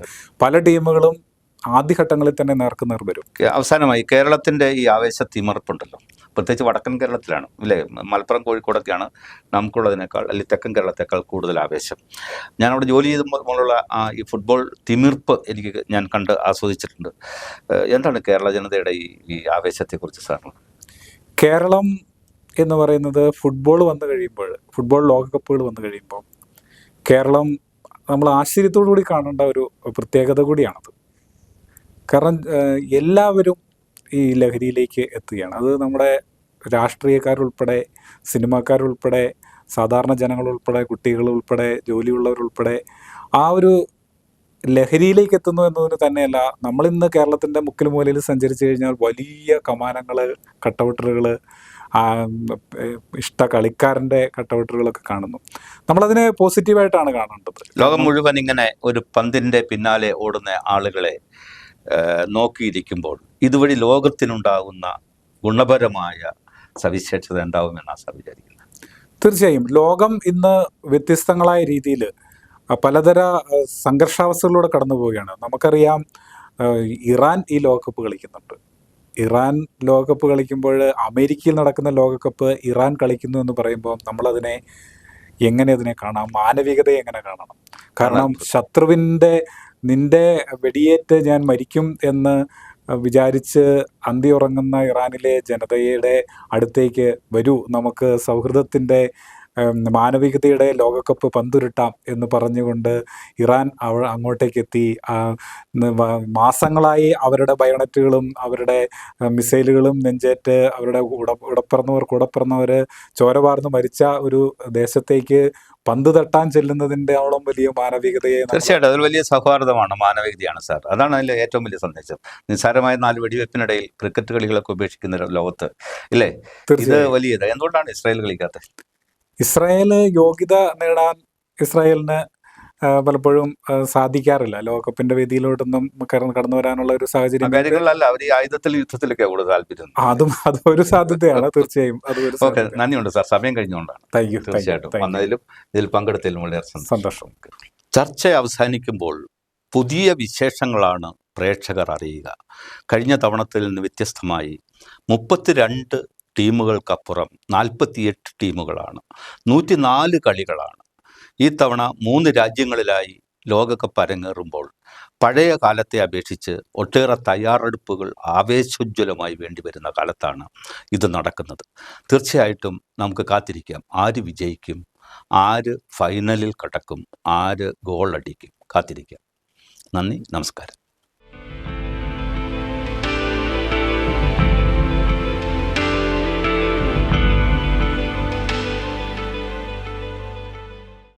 പല ടീമുകളും ആദ്യഘട്ടങ്ങളിൽ തന്നെ നേർക്കുനേർ വരും. അവസാനമായി കേരളത്തിൻ്റെ ഈ ആവേശ തിമർപ്പുണ്ടല്ലോ, പ്രത്യേകിച്ച് വടക്കൻ കേരളത്തിലാണ് അല്ലേ, മലപ്പുറം കോഴിക്കോടൊക്കെയാണ് നമുക്കുള്ളതിനേക്കാൾ അല്ലെങ്കിൽ തെക്കൻ കേരളത്തേക്കാൾ കൂടുതൽ ആവേശം. ഞാനവിടെ ജോലി ചെയ്തുമ്പോഴുള്ള ഈ ഫുട്ബോൾ തിമിർപ്പ് ഞാൻ കണ്ട് ആസ്വദിച്ചിട്ടുണ്ട്. എന്താണ് കേരള ജനതയുടെ ഈ ആവേശത്തെക്കുറിച്ച് സാറിന്? കേരളം എന്ന് പറയുന്നത് ഫുട്ബോൾ വന്നു കഴിയുമ്പോൾ, ഫുട്ബോൾ ലോകകപ്പുകൾ വന്നു കഴിയുമ്പോൾ കേരളം നമ്മൾ ആശ്ചര്യത്തോടു കൂടി കാണേണ്ട ഒരു പ്രത്യേകത കൂടിയാണത്. കാരണം എല്ലാവരും ഈ ലഹരിയിലേക്ക് എത്തുകയാണ്. അത് നമ്മുടെ രാഷ്ട്രീയക്കാരുൾപ്പെടെ, സിനിമാക്കാരുൾപ്പെടെ, സാധാരണ ജനങ്ങളുൾപ്പെടെ, കുട്ടികളുൾപ്പെടെ, ജോലിയുള്ളവരുൾപ്പെടെ ആ ഒരു ലഹരിയിലേക്ക് എത്തുന്നു എന്നതിന് തന്നെയല്ല, നമ്മളിന്ന് കേരളത്തിൻ്റെ മുക്കിൽ മൂലയിൽ സഞ്ചരിച്ചു കഴിഞ്ഞാൽ വലിയ കമാനങ്ങൾ, കട്ടൗട്ടറുകൾ, ഇഷ്ട കളിക്കാരൻ്റെ കട്ടൗട്ടറുകളൊക്കെ കാണുന്നു. നമ്മളതിനെ പോസിറ്റീവായിട്ടാണ് കാണേണ്ടത്. ലോകം മുഴുവൻ ഇങ്ങനെ ഒരു പന്തിൻ്റെ പിന്നാലെ ഓടുന്ന ആളുകളെ നോക്കിയിരിക്കുമ്പോൾ ഇതുവഴി ലോകത്തിനുണ്ടാകുന്ന ഗുണപരമായ സവിശേഷത ഉണ്ടാവുമെന്നാണ് സാർ വിചാരിക്കുന്നത്? തീർച്ചയായും. ലോകം ഇന്ന് വ്യത്യസ്തങ്ങളായ രീതിയിൽ പലതര സംഘർഷാവസ്ഥകളിലൂടെ കടന്നു പോവുകയാണ്. നമുക്കറിയാം, ഇറാൻ ഈ ലോകകപ്പ് കളിക്കുന്നുണ്ട്. ഇറാൻ ലോകകപ്പ് കളിക്കുമ്പോൾ അമേരിക്കയിൽ നടക്കുന്ന ലോകകപ്പ് ഇറാൻ കളിക്കുന്നു എന്ന് പറയുമ്പോൾ നമ്മളതിനെ എങ്ങനെ അതിനെ കാണാം? മാനവികതയെ എങ്ങനെ കാണണം? കാരണം നിന്റെ വെടിയേറ്റ് ഞാൻ മരിക്കും എന്ന് വിചാരിച്ച് അന്തിയുറങ്ങുന്ന ഇറാനിലെ ജനതയുടെ അടുത്തേക്ക് വരൂ, നമുക്ക് സൗഹൃദത്തിൻ്റെ മാനവികതയുടെ ലോകകപ്പ് പന്തുരുട്ടാം എന്ന് പറഞ്ഞുകൊണ്ട് ഇറാൻ അങ്ങോട്ടേക്ക് എത്തി. മാസങ്ങളായി അവരുടെ ബയോണറ്റുകളും അവരുടെ മിസൈലുകളും നെഞ്ചേറ്റ് അവരുടെ കൂടപ്പിറന്നവർ ചോര വാർന്ന് മരിച്ച ഒരു ദേശത്തേക്ക് പന്ത് തട്ടാൻ ചെല്ലുന്നതിൻ്റെ ആവളം വലിയ മാനവികതയെ. തീർച്ചയായിട്ടും അതൊരു വലിയ സൗഹാർദ്ദമാണ്, മാനവികതയാണ് സാർ. അതാണ് അതിലെ ഏറ്റവും വലിയ സന്ദേശം. നിസ്സാരമായ 4 വെടിവെപ്പിനിടയിൽ ക്രിക്കറ്റ് കളികളൊക്കെ ഉപേക്ഷിക്കുന്ന ലോകത്ത് ഇല്ലേ, ഇത് വലിയത്. എന്തുകൊണ്ടാണ് ഇസ്രായേൽ കളിക്കാത്തത്? ഇസ്രായേൽ യോഗ്യത നേടാൻ ഇസ്രായേലിന് പലപ്പോഴും സാധിക്കാറില്ല. ലോകകപ്പിന്റെ വേദിയിലോട്ടൊന്നും കടന്നു വരാനുള്ള ഒരു സാഹചര്യം. യുദ്ധത്തിലൊക്കെ കൂടുതൽ താല്പര്യം. അതൊരു സാധ്യതയാണ്. തീർച്ചയായും നന്ദിയുണ്ട് സാർ, സമയം കഴിഞ്ഞുകൊണ്ടാണ്. തീർച്ചയായിട്ടും വന്നതിലും ഇതിൽ പങ്കെടുത്തതിലും വളരെ സന്തോഷം. ചർച്ച അവസാനിക്കുമ്പോൾ പുതിയ വിശേഷങ്ങളാണ് പ്രേക്ഷകർ അറിയുക. കഴിഞ്ഞ തവണത്തിൽ നിന്ന് വ്യത്യസ്തമായി 32 ടീമുകൾക്കപ്പുറം 48 ടീമുകളാണ്, 104 കളികളാണ്. ഈ തവണ 3 രാജ്യങ്ങളിലായി ലോകകപ്പ് അരങ്ങേറുമ്പോൾ പഴയ കാലത്തെ അപേക്ഷിച്ച് ഒട്ടേറെ തയ്യാറെടുപ്പുകൾ ആവേശോജ്വലമായി വേണ്ടിവരുന്ന കാലത്താണ് ഇത് നടക്കുന്നത്. തീർച്ചയായിട്ടും നമുക്ക് കാത്തിരിക്കാം, ആര് വിജയിക്കും, ആര് ഫൈനലിൽ കടക്കും, ആര് ഗോൾ അടിക്കും, കാത്തിരിക്കാം. നന്ദി, നമസ്കാരം.